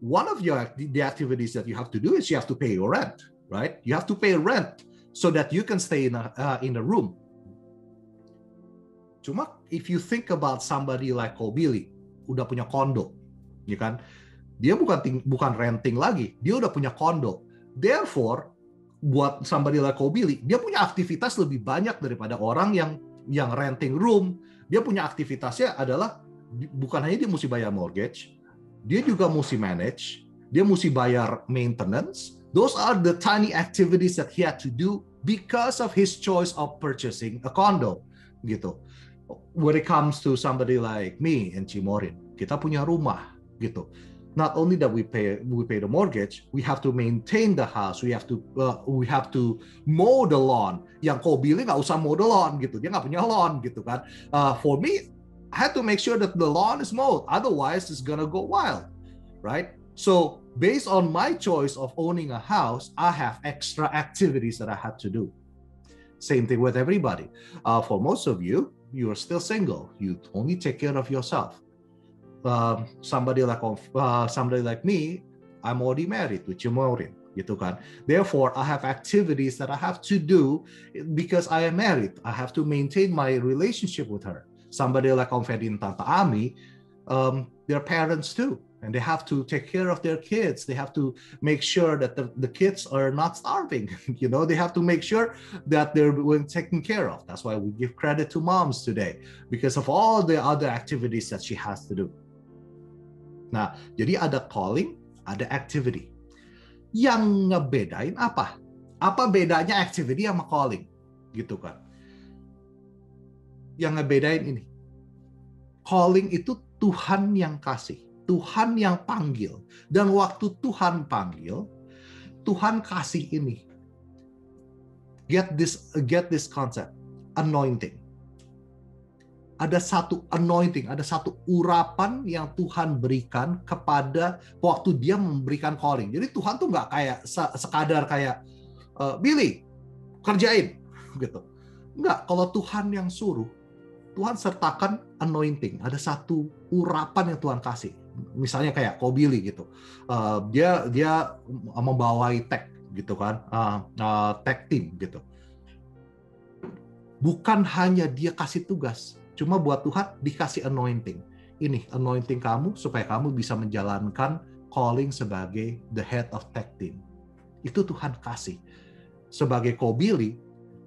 One of the activities that you have to do is you have to pay your rent, right? You have to pay rent so that you can stay in a room. Cuma if you think about somebody like Billy, udah punya kondo, ya kan? Dia bukan renting lagi, dia udah punya kondo. Therefore, buat somebody like Billy, dia punya aktivitas lebih banyak daripada orang yang renting room. Dia punya aktivitasnya adalah bukan hanya dia mesti bayar mortgage, dia juga mesti manage, dia mesti bayar maintenance. Those are the tiny activities that he had to do because of his choice of purchasing a condo, gitu. When it comes to somebody like me and Cimorin, kita punya rumah, gitu. not only that we pay the mortgage, we have to maintain the house, we have to mow the lawn. Yang kau bilang nggak usah mow the lawn gitu, dia nggak punya lawn gitu kan. For me, I had to make sure that the lawn is mowed, otherwise it's gonna go wild, right? So based on my choice of owning a house, I have extra activities that I had to do. Same thing with everybody. For most of you, you are still single. You only take care of yourself. Somebody like me, I'm already married with Maureen, gitu kan. Therefore, I have activities that I have to do because I am married. I have to maintain my relationship with her. Somebody like Om Fedi and Tante Ami, they're parents too, and they have to take care of their kids. They have to make sure that the kids are not starving. They have to make sure that they're being taken care of. That's why we give credit to moms today, because of all the other activities that she has to do. Nah, jadi ada calling, ada activity. Yang ngebedain apa? Apa bedanya activity sama calling? Gitu kan. Yang ngebedain ini. Calling itu Tuhan yang kasih. Tuhan yang panggil. Dan waktu Tuhan panggil, Tuhan kasih ini. Get this concept. Anointing. Ada satu anointing, ada satu urapan yang Tuhan berikan kepada waktu dia memberikan calling. Jadi Tuhan tuh nggak kayak sekadar kayak Billy kerjain gitu. Nggak, kalau Tuhan yang suruh, Tuhan sertakan anointing. Ada satu urapan yang Tuhan kasih. Misalnya kayak kau Billy gitu, dia membawai tag gitu kan, tag team gitu. Bukan hanya dia kasih tugas. Cuma buat Tuhan dikasih anointing. Ini anointing kamu supaya kamu bisa menjalankan calling sebagai the head of tech team. Itu Tuhan kasih. Sebagai Billy,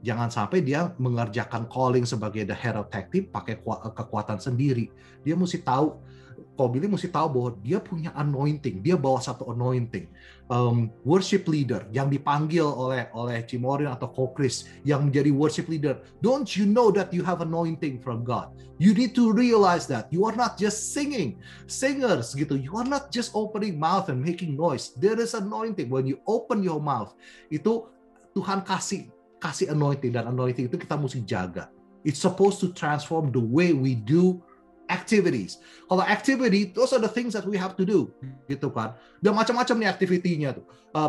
jangan sampai dia mengerjakan calling sebagai the head of tech team pakai kekuatan sendiri. Dia mesti tahu, Billy mesti tahu bahwa dia punya anointing. Dia bawa satu anointing. Worship leader yang dipanggil oleh Cimorin atau Chris yang menjadi worship leader. Don't you know that you have anointing from God? You need to realize that you are not just singers gitu. You are not just opening mouth and making noise. There is anointing when you open your mouth. Itu Tuhan kasih anointing, dan anointing itu kita mesti jaga. It's supposed to transform the way we do activities. Kalau activity, those are the things that we have to do, gitu kan. Dan macam-macam nih activity-nya tuh.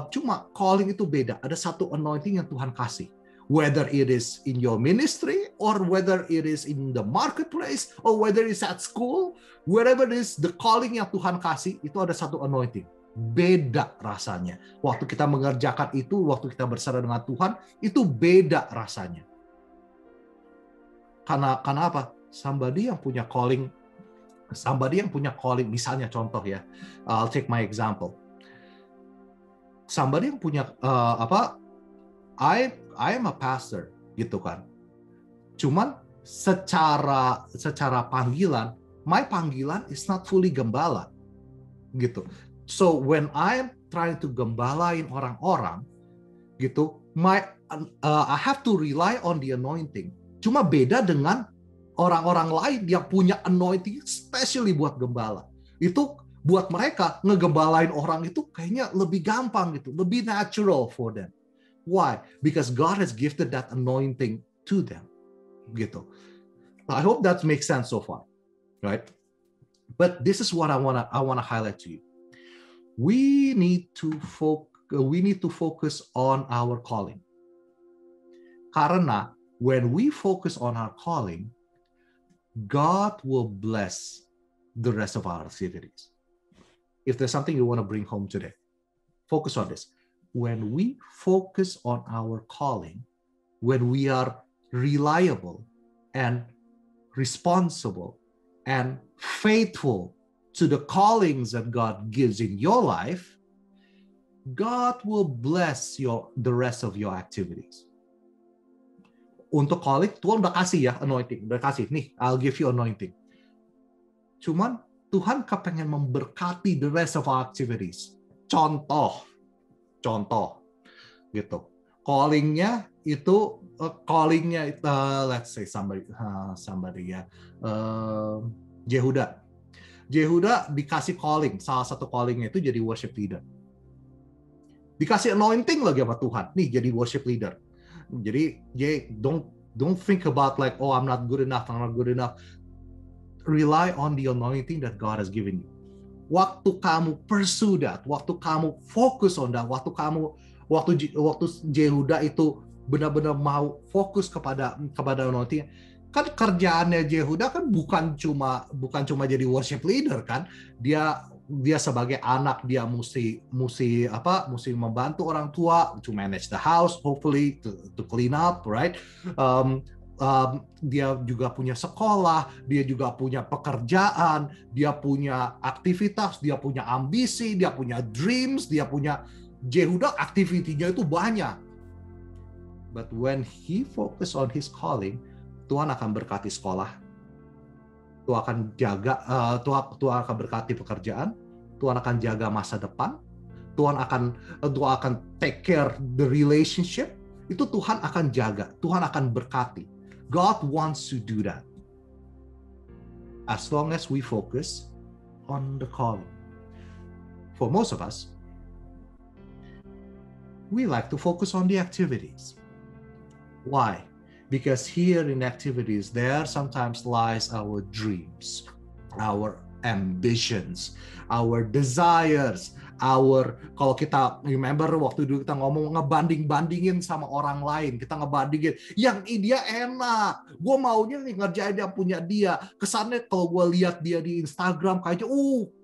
Cuma calling itu beda. Ada satu anointing yang Tuhan kasih. Whether it is in your ministry, or whether it is in the marketplace, or whether it's at school, wherever it is, the calling yang Tuhan kasih, itu ada satu anointing. Beda rasanya. Waktu kita mengerjakan itu, waktu kita bersama dengan Tuhan, itu beda rasanya. Karena apa? Somebody yang punya calling, misalnya contoh ya, I'll take my example. Somebody yang punya I am a pastor gitu kan. Cuman secara panggilan, my panggilan is not fully gembala gitu. So when I am trying to gembalain orang-orang gitu, I have to rely on the anointing. Cuma beda dengan orang-orang lain yang punya anointing especially buat gembala. Itu buat mereka ngegembalain orang itu kayaknya lebih gampang gitu, lebih natural for them. Why? Because God has gifted that anointing to them. Gitu. I hope that makes sense so far, right? But this is what I wanna highlight to you. We need to focus on our calling. Karena when we focus on our calling, God will bless the rest of our activities. If there's something you want to bring home today, focus on this. When we focus on our calling, when we are reliable and responsible and faithful to the callings that God gives in your life, God will bless the rest of your activities. Untuk calling, Tuhan udah kasih ya anointing, udah kasih nih, I'll give you anointing. Cuman Tuhan kepengen memberkati the rest of our activities. Contoh gitu. Callingnya itu let's say somebody ya, Jehuda. Jehuda dikasih calling, salah satu callingnya itu jadi worship leader. Dikasih anointing lagi sama Tuhan, nih jadi worship leader. Jadi don't think about like, oh I'm not good enough. Rely on the anointing that God has given you. Waktu kamu pursue that, waktu kamu fokus on that, waktu Jehuda itu benar-benar mau fokus kepada anointing, kan kerjaannya Jehuda kan bukan cuma jadi worship leader kan, dia sebagai anak dia mesti membantu orang tua to manage the house, hopefully to clean up, right? Dia juga punya sekolah, dia juga punya pekerjaan, dia punya aktivitas, dia punya ambisi, dia punya dreams, Jehuda aktivitinya itu banyak. But when he focus on his calling, Tuhan akan berkati sekolah, Tuhan akan jaga, Tuhan akan berkati pekerjaan, Tuhan akan jaga masa depan, Tuhan akan take care the relationship, itu Tuhan akan jaga, Tuhan akan berkati. God wants to do that. As long as we focus on the calling. For most of us, we like to focus on the activities. Why? Because here in activities, there sometimes lies our dreams, our ambitions, our desires, kalau kita remember waktu dulu kita ngomong ngebanding-bandingin sama orang lain, kita ngebandingin yang dia enak, gue maunya nih ngerjain yang punya dia, kesannya kalau gue lihat dia di Instagram kayaknya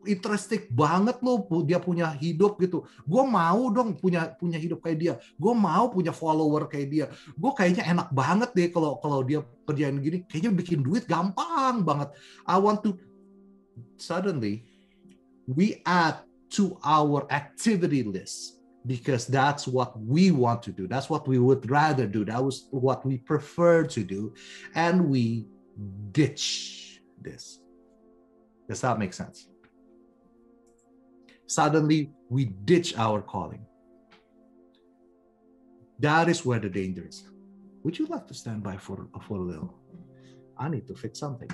interesting banget loh, dia punya hidup gitu, gue mau dong punya hidup kayak dia, gue mau punya follower kayak dia, gue kayaknya enak banget deh kalau dia kerjain gini, kayaknya bikin duit gampang banget. Suddenly we add to our activity list because that's what we want to do. That's what we would rather do. That was what we prefer to do. And we ditch this. Does that make sense? Suddenly we ditch our calling. That is where the danger is. Would you like to stand by for a little? I need to fix something.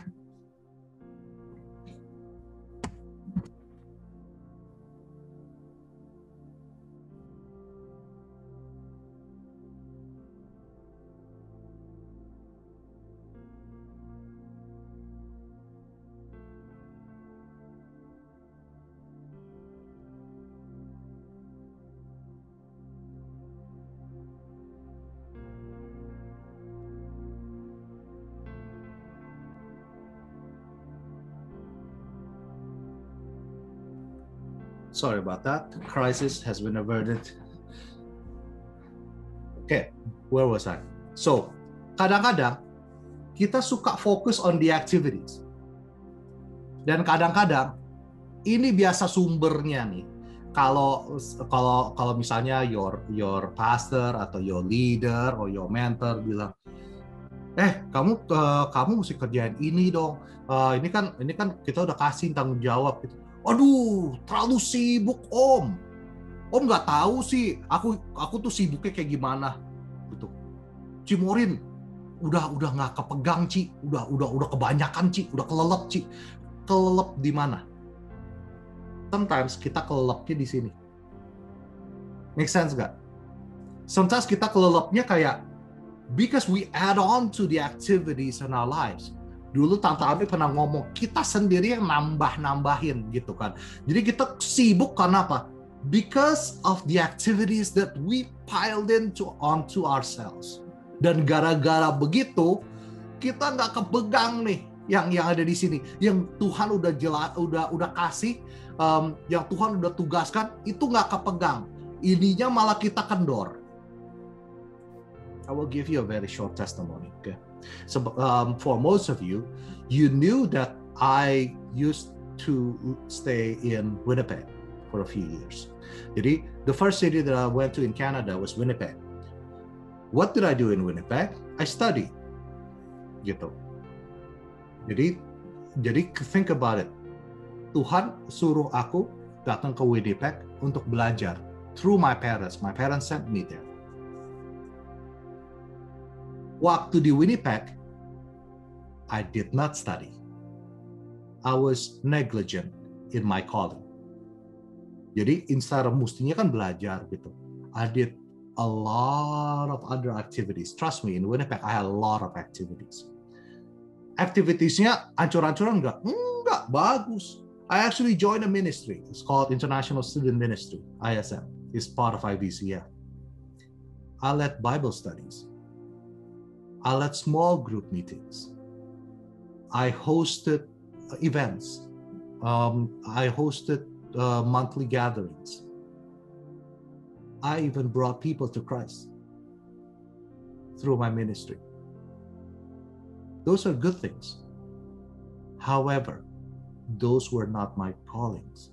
Sorry about that. Crisis has been averted. Okay, where was I? So, kadang-kadang kita suka fokus on the activities. Dan kadang-kadang ini biasa sumbernya nih. Kalau misalnya your pastor atau your leader or your mentor bilang, kamu mesti kerjain ini dong. Ini kan kita udah kasih tanggung jawab gitu. Aduh, terlalu sibuk Om nggak tahu sih, aku tuh sibuknya kayak gimana gitu. Cimorin, udah nggak kepegang Ci, udah kebanyakan Ci, udah kelelep Ci. Kelelep di mana? Sometimes kita kelelepnya di sini. Make sense nggak? Sometimes kita kelelepnya kayak because we add on to the activities in our lives. Dulu Tante Ami pernah ngomong, kita sendiri yang nambah-nambahin gitu kan. Jadi kita sibuk karena apa? Because of the activities that we piled onto ourselves. Dan gara-gara begitu, kita nggak kepegang nih yang ada di sini. Yang Tuhan udah kasih, yang Tuhan udah tugaskan, itu nggak kepegang. Ininya malah kita kendor. I will give you a very short testimony, okay? So for most of you, you knew that I used to stay in Winnipeg for a few years. Jadi the first city that I went to in Canada was Winnipeg. What did I do in Winnipeg? I studied. Gitu. Jadi think about it. Tuhan suruh aku datang ke Winnipeg untuk belajar through my parents. My parents sent me there. Waktu di Winnipeg, I did not study. I was negligent in my calling. Jadi instead of mestinya kan belajar gitu, I did a lot of other activities. Trust me, in Winnipeg I had a lot of activities. Activitiesnya ancur-ancuran enggak? Enggak, bagus. I actually joined a ministry. It's called International Student Ministry, ISM. It's part of IVCF. I led Bible studies. I led small group meetings. I hosted events. I hosted monthly gatherings. I even brought people to Christ through my ministry. Those are good things. However, those were not my callings.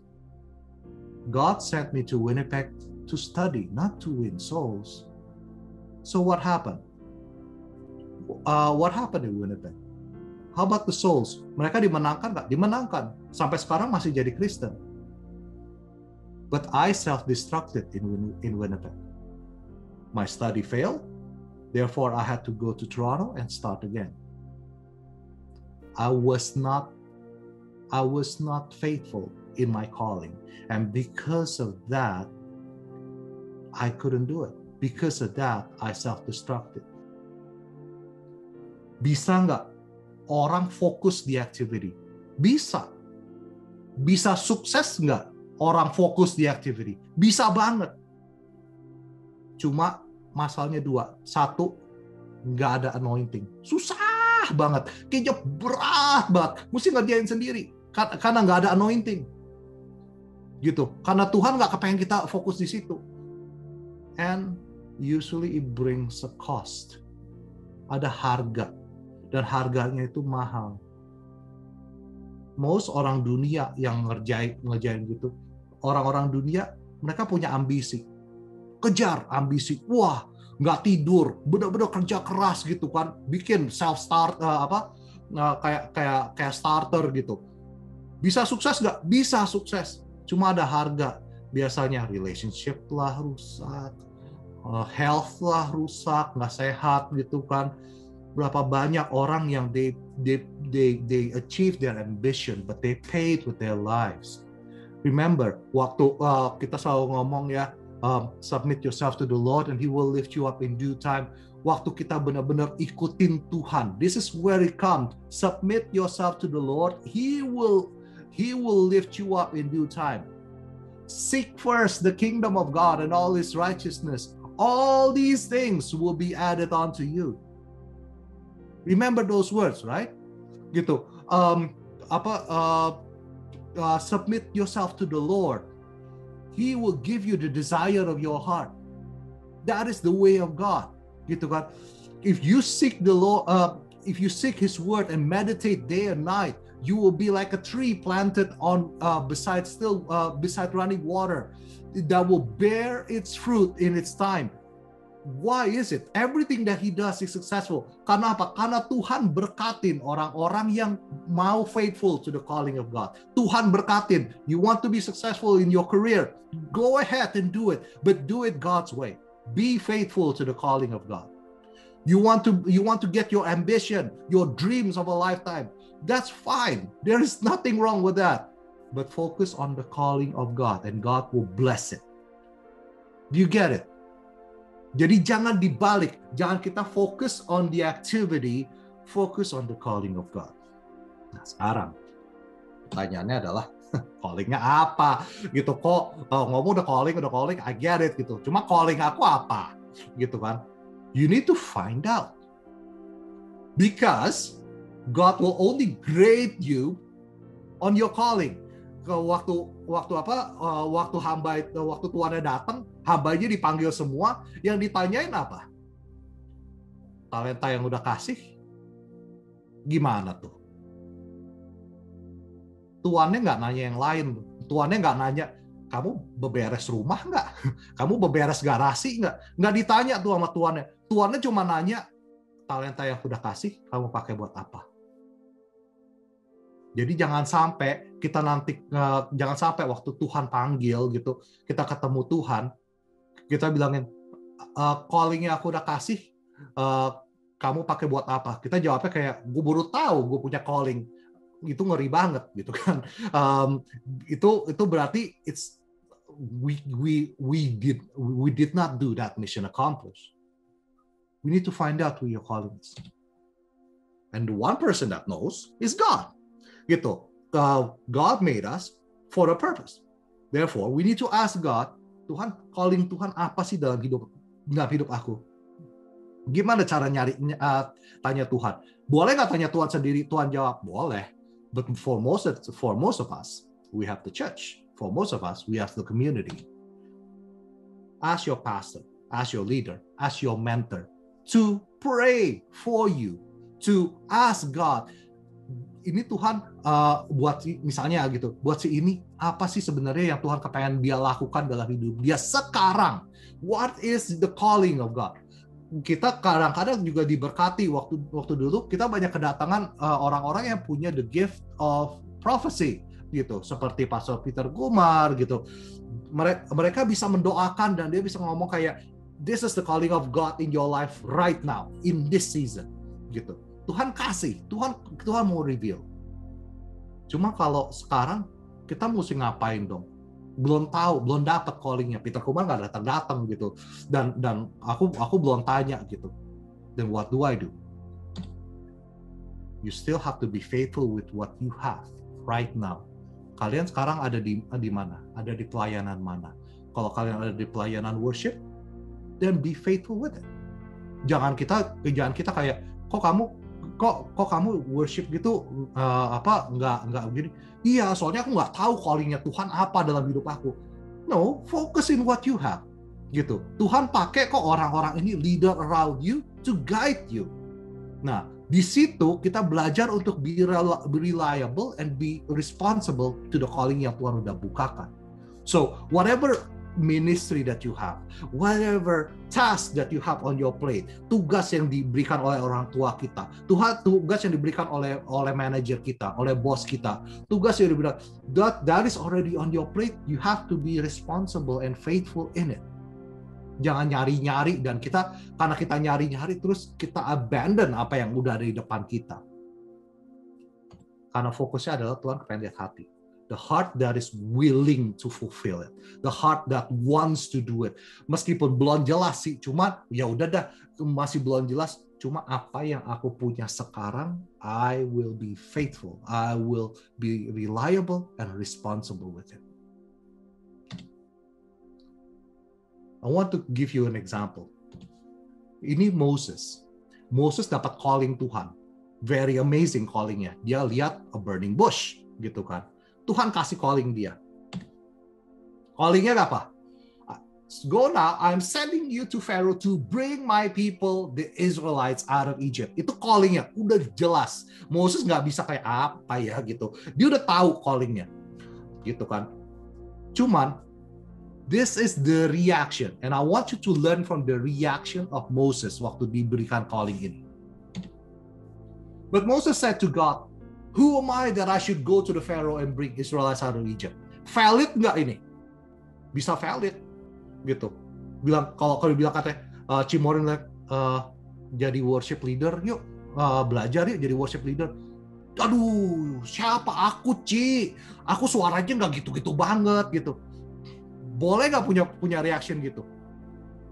God sent me to Winnipeg to study, not to win souls. So what happened? What happened in Winnipeg? How about the souls? Mereka dimenangkan nggak? Dimenangkan. Sampai sekarang masih jadi Kristen. But I self-destructed in Winnipeg. My study failed. Therefore, I had to go to Toronto and start again. I was not faithful in my calling. And because of that, I couldn't do it. Because of that, I self-destructed. Bisa nggak orang fokus di activity? Bisa. Bisa sukses nggak orang fokus di activity? Bisa banget. Cuma masalahnya dua. Satu, nggak ada anointing. Susah banget. Kayaknya berat banget. Mesti ngerjain sendiri. Karena nggak ada anointing. Gitu. Karena Tuhan nggak kepengen kita fokus di situ. And usually it brings a cost. Ada harga. Dan harganya itu mahal. Most orang dunia yang ngerjain gitu, orang-orang dunia mereka punya ambisi, kejar ambisi, wah nggak tidur, bener-bener kerja keras gitu kan, bikin self start kayak starter gitu. Bisa sukses nggak? Bisa sukses, cuma ada harga. Biasanya relationship lah rusak, health lah rusak, nggak sehat gitu kan. Berapa banyak orang yang they achieve their ambition, but they paid with their lives. Remember, waktu kita selalu ngomong ya, submit yourself to the Lord and He will lift you up in due time. Waktu kita benar-benar ikutin Tuhan, this is where it comes. Submit yourself to the Lord, He will lift you up in due time. Seek first the kingdom of God and all His righteousness. All these things will be added onto you. Remember those words, right? Gitu. Submit yourself to the Lord. He will give you the desire of your heart. That is the way of God. Gitu kan? If you seek the Lord, if you seek His word and meditate day and night, you will be like a tree planted on beside running water that will bear its fruit in its time. Why is it? Everything that He does is successful. Karena apa? Karena Tuhan berkatin orang-orang yang mau faithful to the calling of God. Tuhan berkatin. You want to be successful in your career? Go ahead and do it. But do it God's way. Be faithful to the calling of God. You want to get your ambition, your dreams of a lifetime. That's fine. There is nothing wrong with that. But focus on the calling of God and God will bless it. Do you get it? Jadi jangan dibalik, jangan kita fokus on the activity, focus on the calling of God. Nah sekarang, pertanyaannya adalah, callingnya apa? Gitu kok, ngomong udah calling, I get it gitu. Cuma calling aku apa? Gitu kan. You need to find out. Because God will only grade you on your calling. Waktu Tuhannya datang, hambanya dipanggil semua, yang ditanyain apa? Talenta yang udah kasih, gimana tuh? Tuannya nggak nanya yang lain, Tuannya nggak nanya, kamu beberes rumah nggak? Kamu beberes garasi nggak? Nggak ditanya tuh sama Tuannya. Tuannya cuma nanya, talenta yang udah kasih, kamu pakai buat apa? Jadi jangan sampai waktu Tuhan panggil gitu, kita ketemu Tuhan, kita bilangin, callingnya aku udah kasih, kamu pakai buat apa? Kita jawabnya kayak, gue baru tahu gue punya calling. itu ngeri banget gitu kan. Itu berarti we did not do that mission accomplished. We need to find out who your calling is. And the one person that knows is God. Gitu. God made us for a purpose. Therefore, we need to ask God, Tuhan, calling Tuhan apa sih dalam hidup aku? Gimana cara tanya Tuhan? Boleh nggak tanya Tuhan sendiri? Tuhan jawab, boleh. But for most of us, we have the church. For most of us, we have the community. Ask your pastor, ask your leader, ask your mentor to pray for you, to ask God, ini Tuhan buat misalnya gitu, buat si ini apa sih sebenarnya yang Tuhan kepengen dia lakukan dalam hidup dia sekarang? What is the calling of God? Kita kadang-kadang juga diberkati waktu dulu kita banyak kedatangan orang-orang yang punya the gift of prophecy gitu, seperti Pastor Peter Gumar gitu. Mereka bisa mendoakan dan dia bisa ngomong kayak, this is the calling of God in your life right now, in this season, gitu. Tuhan kasih, Tuhan mau reveal. Cuma kalau sekarang kita mesti ngapain dong? Belum tahu, belum dapat callingnya. Peter Kumar nggak datang gitu. Dan aku belum tanya gitu. Then what do I do? You still have to be faithful with what you have right now. Kalian sekarang ada di mana? Ada di pelayanan mana? Kalau kalian ada di pelayanan worship, then be faithful with it. Jangan kita kayak kok kamu worship gitu nggak begini. Iya, soalnya aku nggak tahu callingnya Tuhan apa dalam hidup aku. No, focus in what you have. Gitu. Tuhan pakai kok orang-orang ini leader around you to guide you. Nah, di situ kita belajar untuk be reliable and be responsible to the calling yang Tuhan udah bukakan. So, whatever ministry that you have, whatever task that you have on your plate, tugas yang diberikan oleh orang tua kita, tugas yang diberikan oleh manajer kita, oleh bos kita, tugas yang diberikan, that is already on your plate, you have to be responsible and faithful in it. Jangan nyari-nyari dan karena kita nyari-nyari terus kita abandon apa yang udah ada di depan kita. Karena fokusnya adalah Tuhan kepengen lihat hati. The heart that is willing to fulfill it. The heart that wants to do it. Meskipun belum jelas sih, cuma ya udah dah, masih belum jelas. Cuma apa yang aku punya sekarang, I will be faithful. I will be reliable and responsible with it. I want to give you an example. Ini Moses. Moses dapat calling Tuhan. Very amazing callingnya. Dia lihat a burning bush, gitu kan. Tuhan kasih calling dia. Callingnya apa? Go now, I'm sending you to Pharaoh to bring my people, the Israelites, out of Egypt. Itu callingnya, udah jelas. Moses nggak bisa kayak apa ya gitu. Dia udah tahu callingnya, gitu kan. Cuman, this is the reaction, and I want you to learn from the reaction of Moses waktu diberikan calling ini. But Moses said to God, who am I that I should go to the Pharaoh and bring Israelites out of Egypt? Valid nggak ini? Bisa valid, gitu. Kalau bilang katanya, Cimorin jadi worship leader, yuk belajar yuk jadi worship leader. Aduh, siapa aku Ci? Aku suaranya nggak gitu-gitu banget gitu. Boleh nggak punya reaction gitu?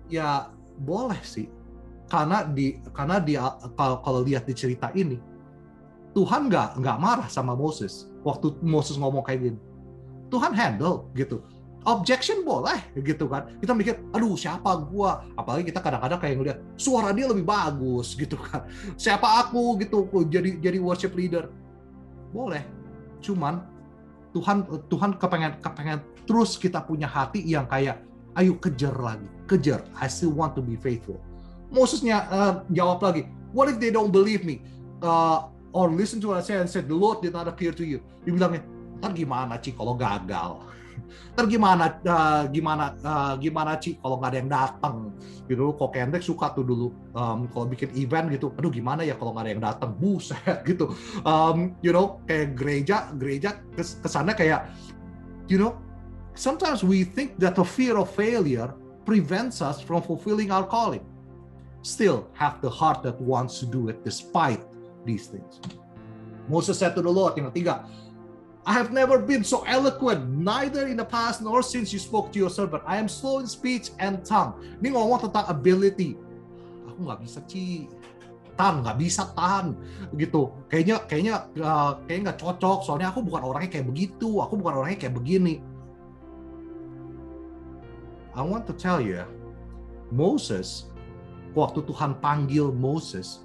Ya boleh sih, karena kalau lihat di cerita ini. Tuhan nggak marah sama Moses waktu Moses ngomong kayak gini. Tuhan handle gitu. Objection boleh gitu kan. Kita mikir, aduh siapa gua? Apalagi kita kadang-kadang kayak ngeliat suara dia lebih bagus gitu kan. Siapa aku gitu jadi worship leader? Boleh. Cuman Tuhan kepengen terus kita punya hati yang kayak ayo kejar lagi. Kejar. I still want to be faithful. Mosesnya jawab lagi, what if they don't believe me? Or listen to what I said and said, the Lord did not appear to you. Dia bilangnya, ntar gimana Ci kalau gagal? Ntar gimana Ci kalau nggak ada yang datang? Gitu, kok Kendrick suka tuh dulu kalau bikin event gitu. Aduh gimana ya kalau nggak ada yang datang? Buset gitu. Kayak gereja kesannya kayak, sometimes we think that the fear of failure prevents us from fulfilling our calling. Still have the heart that wants to do it despite these things. Moses said to the Lord, yang ketiga, I have never been so eloquent, neither in the past nor since you spoke to your servant. I am slow in speech and tongue. Ini ngomong tentang ability. Aku nggak bisa nggak bisa tahan gitu. Kayaknya nggak cocok. Soalnya aku bukan orangnya kayak begitu. Aku bukan orangnya kayak begini. I want to tell you, Moses, waktu Tuhan panggil Moses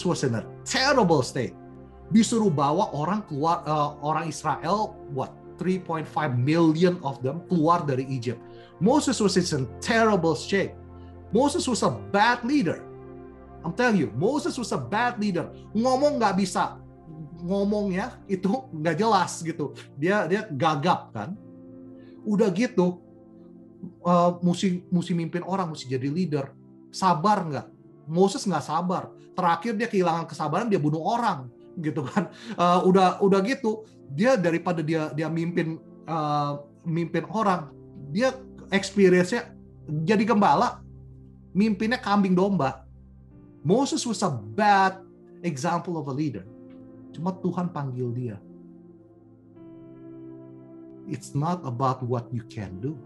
was in a terrible state. Disuruh bawa orang keluar, orang Israel, 3.5 million of them keluar dari Egypt. Moses was in terrible shape. Moses was a bad leader. I'm telling you, Moses was a bad leader. Ngomong nggak bisa, ngomongnya itu nggak jelas gitu. Dia gagap kan. Udah gitu, mesti mimpin orang, mesti jadi leader. Sabar nggak? Moses nggak sabar. Terakhir dia kehilangan kesabaran, dia bunuh orang. Gitu kan, udah gitu dia daripada dia mimpin orang, dia experience-nya jadi gembala, mimpinnya kambing domba. Moses was a bad example of a leader. Cuma Tuhan panggil dia. It's not about what you can do.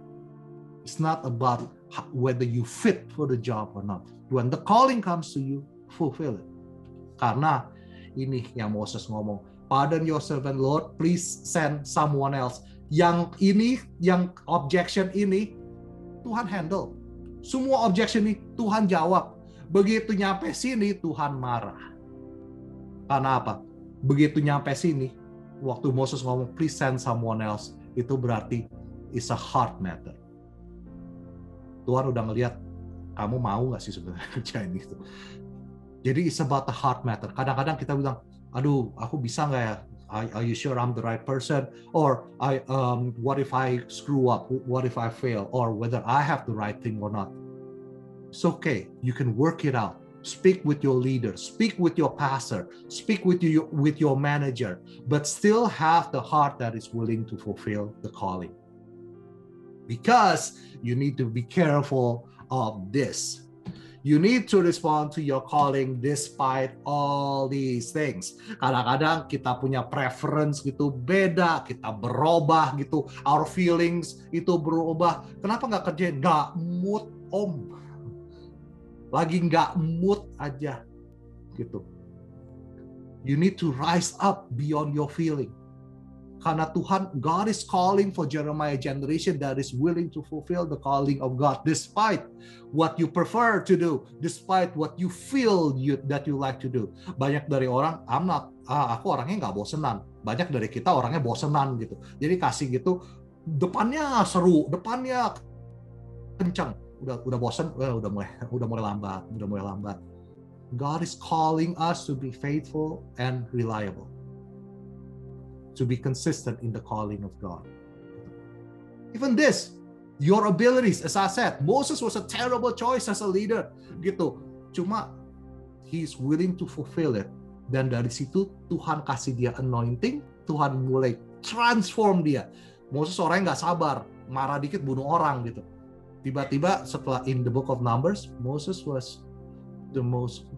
It's not about whether you fit for the job or not. When the calling comes to you, fulfill it. Karena ini yang Moses ngomong, pardon your servant Lord, please send someone else. Yang objection ini, Tuhan handle. Semua objection ini Tuhan jawab. Begitu nyampe sini, Tuhan marah. Karena apa? Begitu nyampe sini, waktu Moses ngomong, please send someone else, itu berarti it's a heart matter. Tuhan udah ngelihat, kamu mau nggak sih sebenarnya kerjain itu? Jadi it's about the heart matter. Kadang-kadang kita bilang, aduh, aku bisa nggak ya? Are you sure I'm the right person? Or what if I screw up? What if I fail? Or whether I have the right thing or not? It's okay. You can work it out. Speak with your leader. Speak with your pastor. Speak with your manager. But still have the heart that is willing to fulfill the calling. Because you need to be careful of this. You need to respond to your calling despite all these things. Kadang-kadang kita punya preference gitu beda, kita berubah gitu, our feelings itu berubah. Kenapa nggak kerjain? Nggak mood om. Lagi nggak mood aja gitu. You need to rise up beyond your feeling. Karena Tuhan, God is calling for Jeremiah generation that is willing to fulfill the calling of God despite what you prefer to do, despite what you feel that you like to do. Banyak dari orang, aku orangnya nggak bosenan. Banyak dari kita orangnya bosenan gitu. Jadi kasih gitu, depannya seru, depannya kencang. Udah bosen, udah mulai lambat. God is calling us to be faithful and reliable. To be consistent in the calling of God. Even this, your abilities, as I said, Moses was a terrible choice as a leader, gitu. Cuma he's willing to fulfill it. Dan dari situ Tuhan kasih dia anointing, Tuhan mulai transform dia. Moses orangnya nggak sabar, marah dikit bunuh orang gitu. Tiba-tiba setelah in the book of Numbers, Moses was the most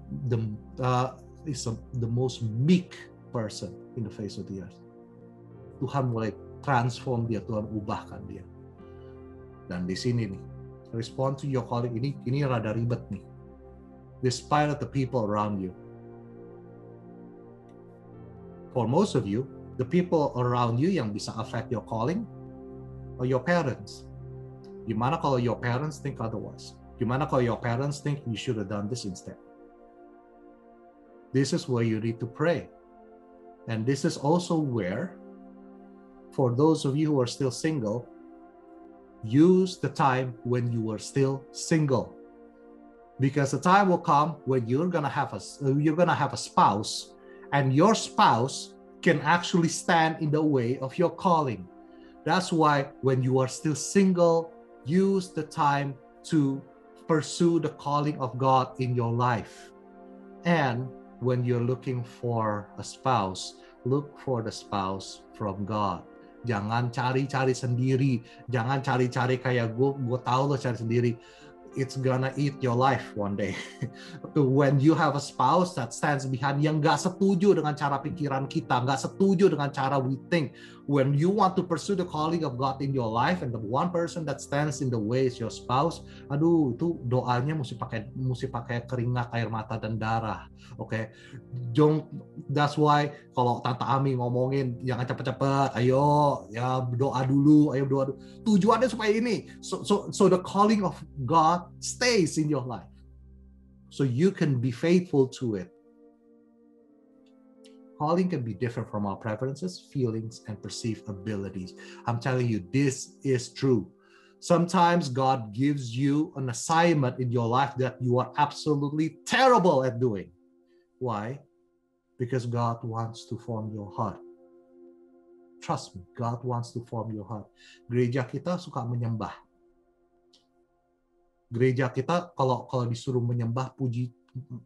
meek person in the face of the earth. Tuhan mulai transform dia, Tuhan ubahkan dia. Dan di sini nih, respond to your calling ini rada ribet nih. Despite of the people around you. For most of you, the people around you yang bisa affect your calling are your parents. Gimana kalau your parents think otherwise? Gimana kalau your parents think you should have done this instead? This is where you need to pray. And this is also where, for those of you who are still single, use the time when you are still single, because the time will come when you're gonna have a spouse, and your spouse can actually stand in the way of your calling. That's why when you are still single, use the time to pursue the calling of God in your life. And when you're looking for a spouse, look for the spouse from God. Jangan cari-cari sendiri, jangan cari-cari kayak gue tahu lo cari sendiri. it's gonna eat your life one day. When you have a spouse that stands behind, yang nggak setuju dengan cara pikiran kita, nggak setuju dengan cara we think. When you want to pursue the calling of God in your life, and the one person that stands in the way is your spouse, aduh, itu doanya mesti pakai keringat, air mata dan darah. Oke, that's why kalau Tante Ami ngomongin jangan cepet-cepet, ayo ya doa dulu, tujuannya supaya ini, so the calling of God stays in your life, so you can be faithful to it. Calling can be different from our preferences, feelings, and perceived abilities. I'm telling you, this is true. Sometimes God gives you an assignment in your life that you are absolutely terrible at doing. Why? Because God wants to form your heart. Trust me, God wants to form your heart. Gereja kita suka menyembah. Gereja kita kalau disuruh menyembah,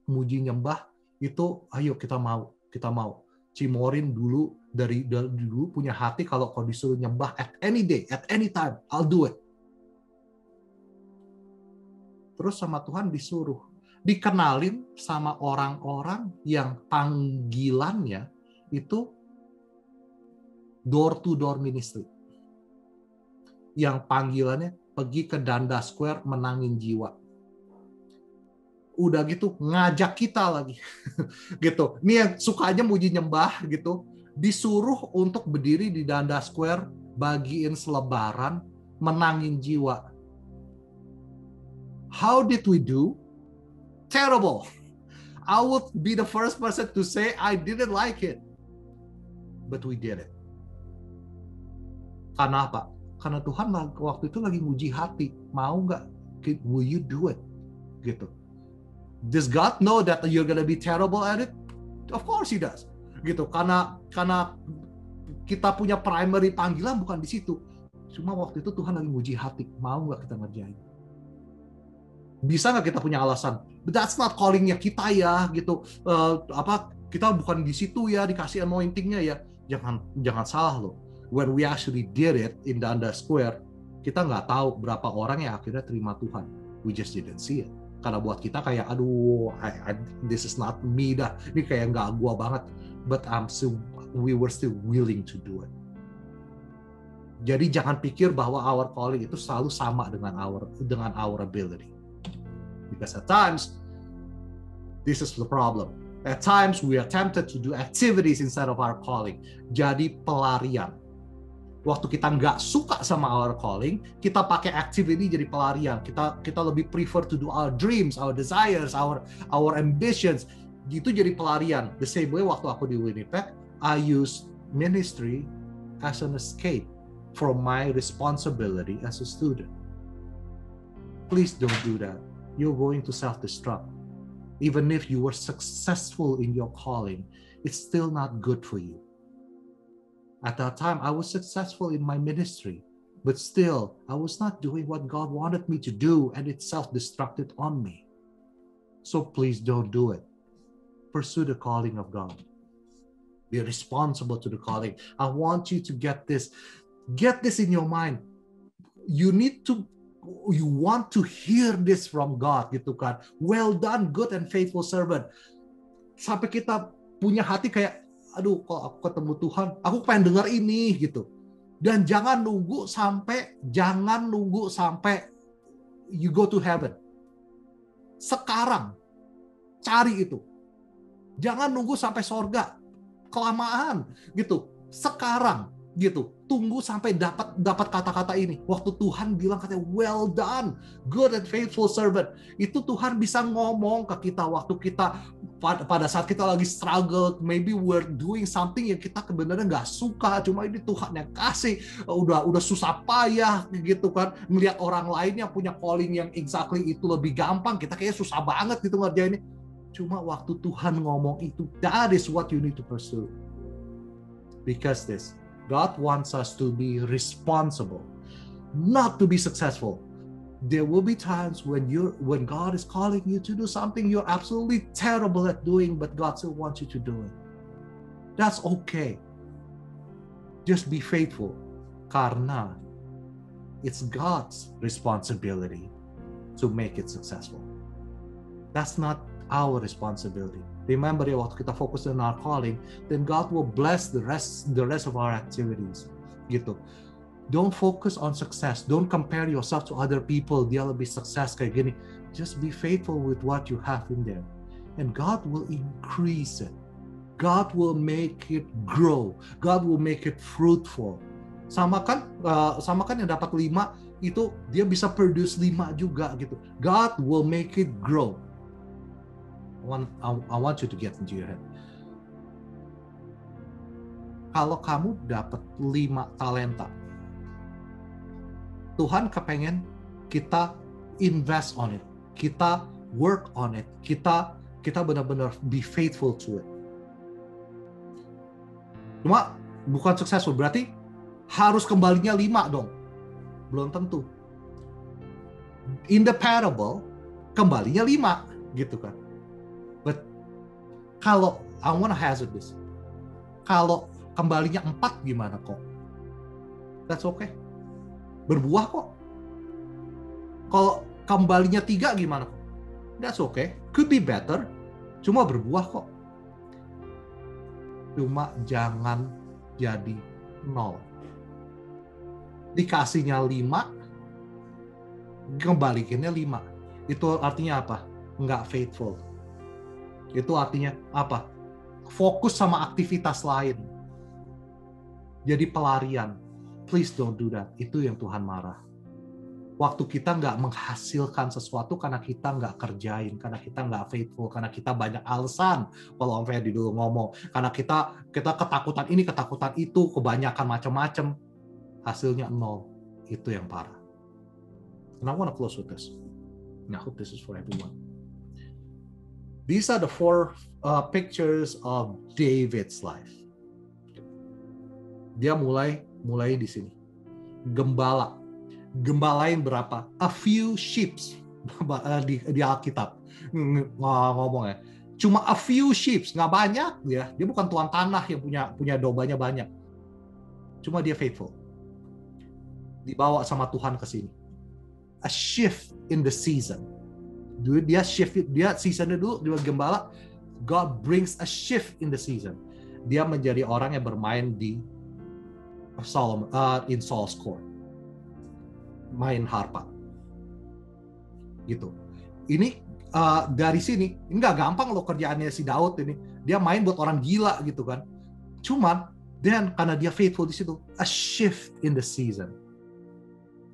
muji nyembah, itu ayo kita mau. Cimorin dulu dari dulu punya hati, kalau disuruh nyembah at any day, at any time, I'll do it. Terus sama Tuhan disuruh dikenalin sama orang-orang yang panggilannya itu door to door ministry. Yang panggilannya pergi ke Danda Square menangin jiwa. Udah gitu ngajak kita lagi gitu. Ini yang sukanya muji nyembah gitu, disuruh untuk berdiri di Danda Square, bagiin selebaran, menangin jiwa. How did we do? Terrible. I would be the first person to say I didn't like it, but we did it. Karena apa? Karena Tuhan waktu itu lagi nguji hati, mau nggak? Will you do it? Gitu. Does God know that you're gonna be terrible at it? Of course He does. Gitu. Karena kita punya primary panggilan bukan di situ. Cuma waktu itu Tuhan lagi nguji hati, mau nggak kita ngerjain? Bisa nggak kita punya alasan? But that's not callingnya kita ya, gitu. Kita bukan di situ ya, dikasih anointingnya ya. Jangan salah loh. When we actually did it in Danda Square, kita nggak tahu berapa orang yang akhirnya terima Tuhan. We just didn't see it. Karena buat kita kayak, aduh, this is not me dah. Ini kayak nggak gua banget. But we were still willing to do it. Jadi jangan pikir bahwa our calling itu selalu sama dengan our ability. Because at times, this is the problem. At times, we are tempted to do activities instead of our calling. Jadi pelarian. Waktu kita nggak suka sama our calling, kita pakai activity jadi pelarian. Kita lebih prefer to do our dreams, our desires, our ambitions. Gitu jadi pelarian. The same way waktu aku di Winnipeg, I use ministry as an escape from my responsibility as a student. Please don't do that. You're going to self-destruct. Even if you were successful in your calling, it's still not good for you. At that time, I was successful in my ministry, but still, I was not doing what God wanted me to do, and it self-destructed on me. So please don't do it. Pursue the calling of God. Be responsible to the calling. I want you to get this in your mind. You want to hear this from God, gitu kan. Well done, good and faithful servant. Sampai kita punya hati kayak, aduh, kalau aku ketemu Tuhan, aku pengen dengar ini gitu. Dan jangan nunggu sampai you go to heaven. Sekarang cari itu. Jangan nunggu sampai sorga. Kelamaan gitu. Sekarang gitu. Tunggu sampai dapat kata-kata ini. Waktu Tuhan bilang katanya, well done, good and faithful servant. Itu Tuhan bisa ngomong ke kita waktu kita pada saat kita lagi struggle, maybe we're doing something yang kita sebenarnya nggak suka, cuma ini Tuhan yang kasih, udah susah payah gitu kan, melihat orang lain yang punya calling yang exactly itu lebih gampang, kita kayaknya susah banget gitu ngerjainnya. Cuma waktu Tuhan ngomong itu, that is what you need to pursue. Because God wants us to be responsible, not to be successful. There will be times when God is calling you to do something you're absolutely terrible at doing, but God still wants you to do it. That's okay. Just be faithful, karena it's God's responsibility to make it successful. That's not our responsibility. Remember ya, waktu kita fokus on our calling, then God will bless the rest of our activities. Gitu. Don't focus on success. Don't compare yourself to other people. Dia lebih sukses kayak gini. Just be faithful with what you have in there. And God will increase it. God will make it grow. God will make it fruitful. Sama kan yang dapat 5 itu dia bisa produce 5 juga gitu. God will make it grow. I want you to get into your head. Kalau kamu dapat 5 talenta, Tuhan kepengen kita invest on it, kita work on it, kita benar-benar be faithful to it. Cuma bukan successful, berarti harus kembalinya 5 dong. Belum tentu. In the parable, kembalinya 5 gitu kan. But kalau I wanna hazard this, kalau kembalinya 4 gimana kok? That's okay. Berbuah kok. Kalau kembalinya 3 gimana kok? That's okay. Could be better. Cuma berbuah kok. Cuma jangan jadi 0. Dikasihnya 5, kembalikannya 5. Itu artinya apa? Nggak faithful. Itu artinya apa? Fokus sama aktivitas lain. Jadi pelarian. Please don't do that. Itu yang Tuhan marah. Waktu kita nggak menghasilkan sesuatu karena kita nggak kerjain, karena kita nggak faithful, karena kita banyak alasan. Kalau Om Ferdi dulu ngomong, karena kita ketakutan ini, ketakutan itu, kebanyakan macam-macam, hasilnya 0. Itu yang parah. And I want to close with this. And I hope this is for everyone. These are the 4 pictures of David's life. Dia mulai di sini. Gembalain berapa? A few sheep di Alkitab ngomongnya. Cuma a few sheep, nggak banyak ya. Dia bukan tuan tanah yang punya dombanya banyak. Cuma dia faithful. Dibawa sama Tuhan ke sini. A shift in the season. Dia seasonnya dulu dia gembala. God brings a shift in the season. Dia menjadi orang yang bermain di in Saul's court. Main harpa. Gitu. Ini dari sini, ini nggak gampang loh kerjaannya si Daud ini. Dia main buat orang gila gitu kan. Cuman, karena dia faithful di situ, a shift in the season.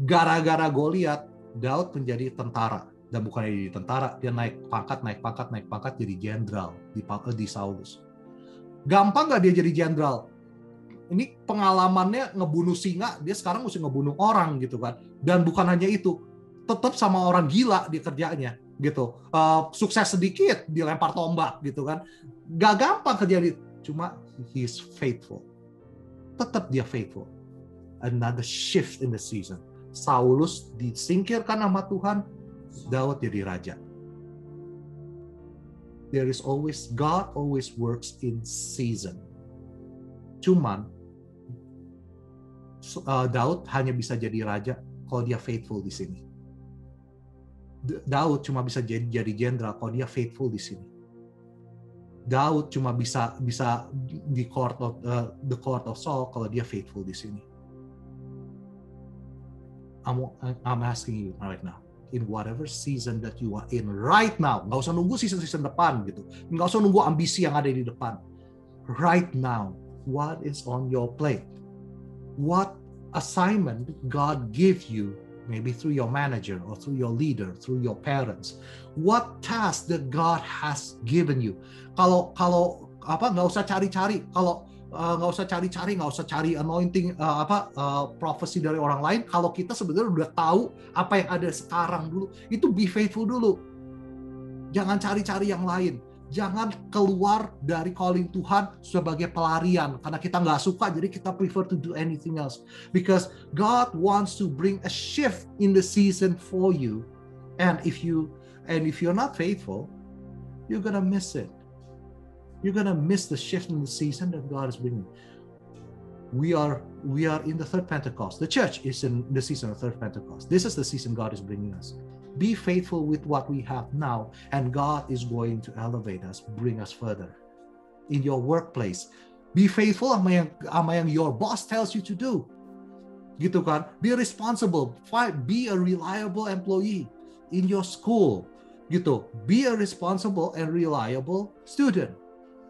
Gara-gara Goliat, Daud menjadi tentara. Dan bukan jadi tentara, dia naik pangkat jadi jenderal di Saulus. Gampang nggak dia jadi jenderal? Ini pengalamannya ngebunuh singa, dia sekarang mesti ngebunuh orang gitu kan. Dan bukan hanya itu, tetap sama orang gila dia kerjanya gitu. Sukses sedikit, dilempar tombak gitu kan. Gak gampang kerja, cuma he is faithful. Tetap dia faithful. Another shift in the season. Saulus disingkirkan sama Tuhan, Daud jadi raja. God always works in season. Cuman Daud hanya bisa jadi raja kalau dia faithful di sini. Daud cuma bisa jadi jenderal kalau dia faithful di sini. Daud cuma bisa di the court of Saul kalau dia faithful di sini. I'm asking you right now, in whatever season that you are in right now, nggak usah nunggu season depan gitu, nggak usah nunggu ambisi yang ada di depan. Right now, what is on your plate? What assignment God give you, maybe through your manager or through your leader, through your parents? What task that God has given you? Kalau nggak usah cari-cari. Nggak usah cari anointing prophecy dari orang lain. Kalau kita sebenarnya udah tahu apa yang ada sekarang dulu, itu be faithful dulu. Jangan cari-cari yang lain. Jangan keluar dari calling Tuhan sebagai pelarian karena kita nggak suka, jadi kita prefer to do anything else. Because God wants to bring a shift in the season for you, and if you're not faithful, you're gonna miss it. You're gonna miss the shift in the season that God is bringing. We are in the third Pentecost. The church is in the season of third Pentecost. This is the season God is bringing us. Be faithful with what we have now, and God is going to elevate us, bring us further. In your workplace, be faithful sama yang your boss tells you to do. Gitu kan? Be responsible, be a reliable employee. In your school, gitu. Be a responsible and reliable student.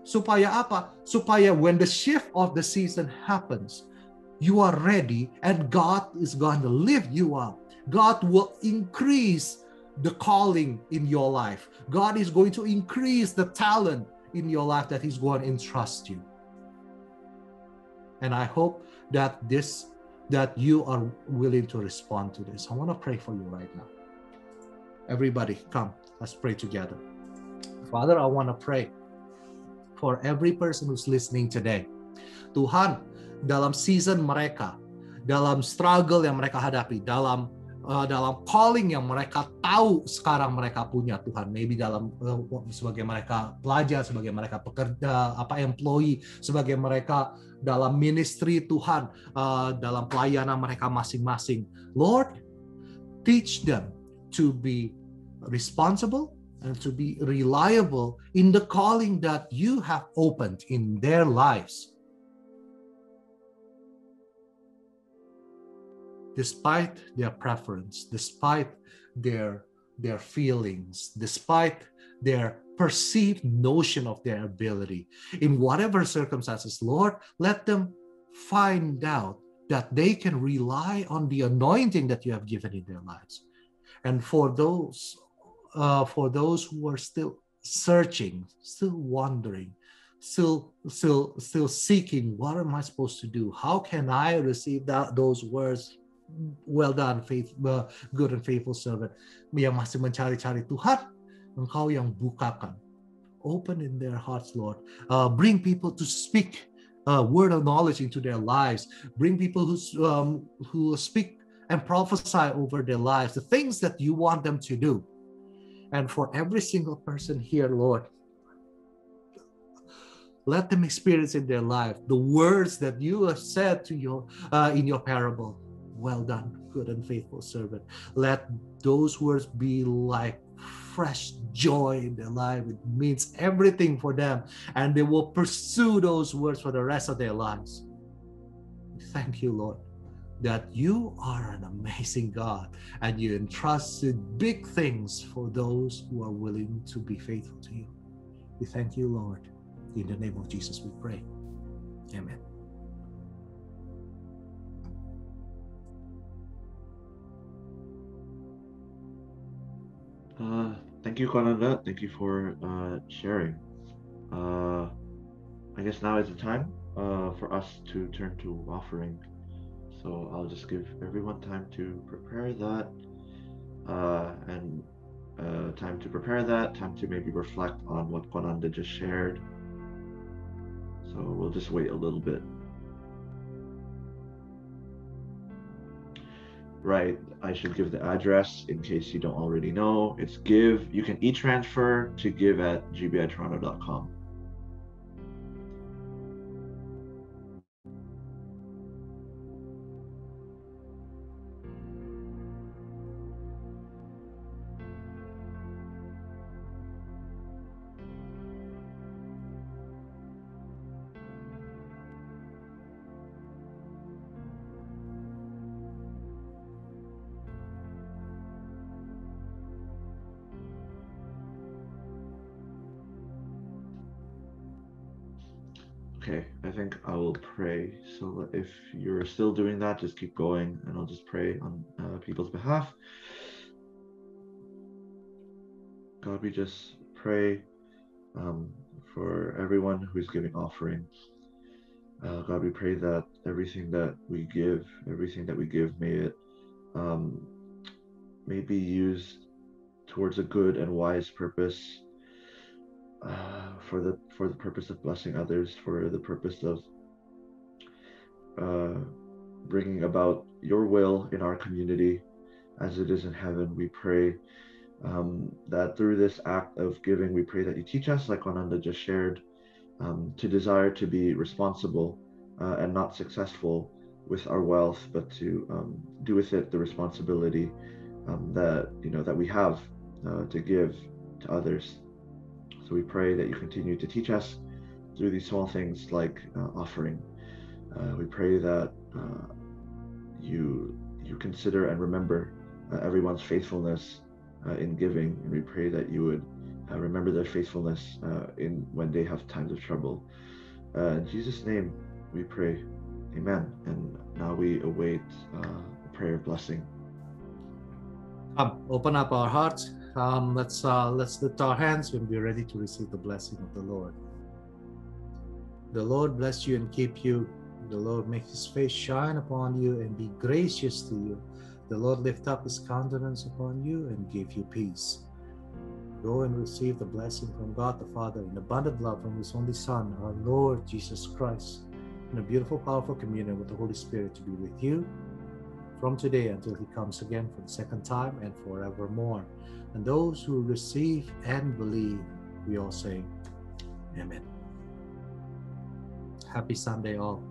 Supaya apa? Supaya when the shift of the season happens, you are ready and God is going to lift you up. God will increase the calling in your life. God is going to increase the talent in your life that He's going to entrust you. And I hope that you are willing to respond to this. I want to pray for you right now. Everybody, come, let's pray together. Father, I want to pray for every person who's listening today. Tuhan, dalam season mereka, dalam struggle yang mereka hadapi, dalam calling yang mereka tahu sekarang mereka punya, Tuhan, maybe dalam sebagai mereka pelajar, sebagai mereka pekerja, employee, sebagai mereka dalam ministry, Tuhan, dalam pelayanan mereka masing-masing. Lord, teach them to be responsible and to be reliable in the calling that you have opened in their lives. Despite their preference, despite their feelings, despite their perceived notion of their ability, in whatever circumstances, Lord, let them find out that they can rely on the anointing that you have given in their lives. And for those who are still searching, still wondering, still seeking, what am I supposed to do? How can I receive those words? Well done, good and faithful servant. Yang masih mencari-cari Tuhan, Engkau yang bukakan. Open in their hearts, Lord. Bring people to speak word of knowledge into their lives. Bring people who speak and prophesy over their lives, the things that you want them to do. And for every single person here, Lord, let them experience in their life the words that you have said to in your parable. Well done, good and faithful servant. Let those words be like fresh joy in their life. It means everything for them, and they will pursue those words for the rest of their lives. Thank you, Lord, that you are an amazing God, and you entrusted big things for those who are willing to be faithful to you. We thank you, Lord. In the name of Jesus we pray. Amen. Thank you, Kananda. Thank you for sharing. I guess now is the time for us to turn to offering. So I'll just give everyone time to prepare that, time to maybe reflect on what Kananda just shared. So we'll just wait a little bit. Right, I should give the address in case you don't already know. It's give. You can e-transfer to give@gbitoronto.com. Okay, I think I will pray. So if you're still doing that, just keep going, and I'll just pray on people's behalf. God, we just pray for everyone who's giving offerings. God, we pray that everything that we give, may be used towards a good and wise purpose. For the purpose of blessing others, for the purpose of bringing about your will in our community as it is in heaven. We pray that through this act of giving, we pray that you teach us, like Ananda just shared, to desire to be responsible and not successful with our wealth, but to do with it the responsibility that that we have to give to others. So we pray that you continue to teach us through these small things like offering. We pray that you consider and remember everyone's faithfulness in giving, and we pray that you would remember their faithfulness in when they have times of trouble. In Jesus' name we pray, amen. And now we await a prayer of blessing. Open up our hearts. Let's lift our hands when we're ready to receive the blessing of the Lord. The Lord bless you and keep you. The Lord make his face shine upon you and be gracious to you. The Lord lift up his countenance upon you and give you peace. Go and receive the blessing from God the Father in abundant love from his only Son, our Lord Jesus Christ, in a beautiful, powerful communion with the Holy Spirit to be with you from today until he comes again for the second time and forevermore. And those who receive and believe, we all say, amen. Happy Sunday all.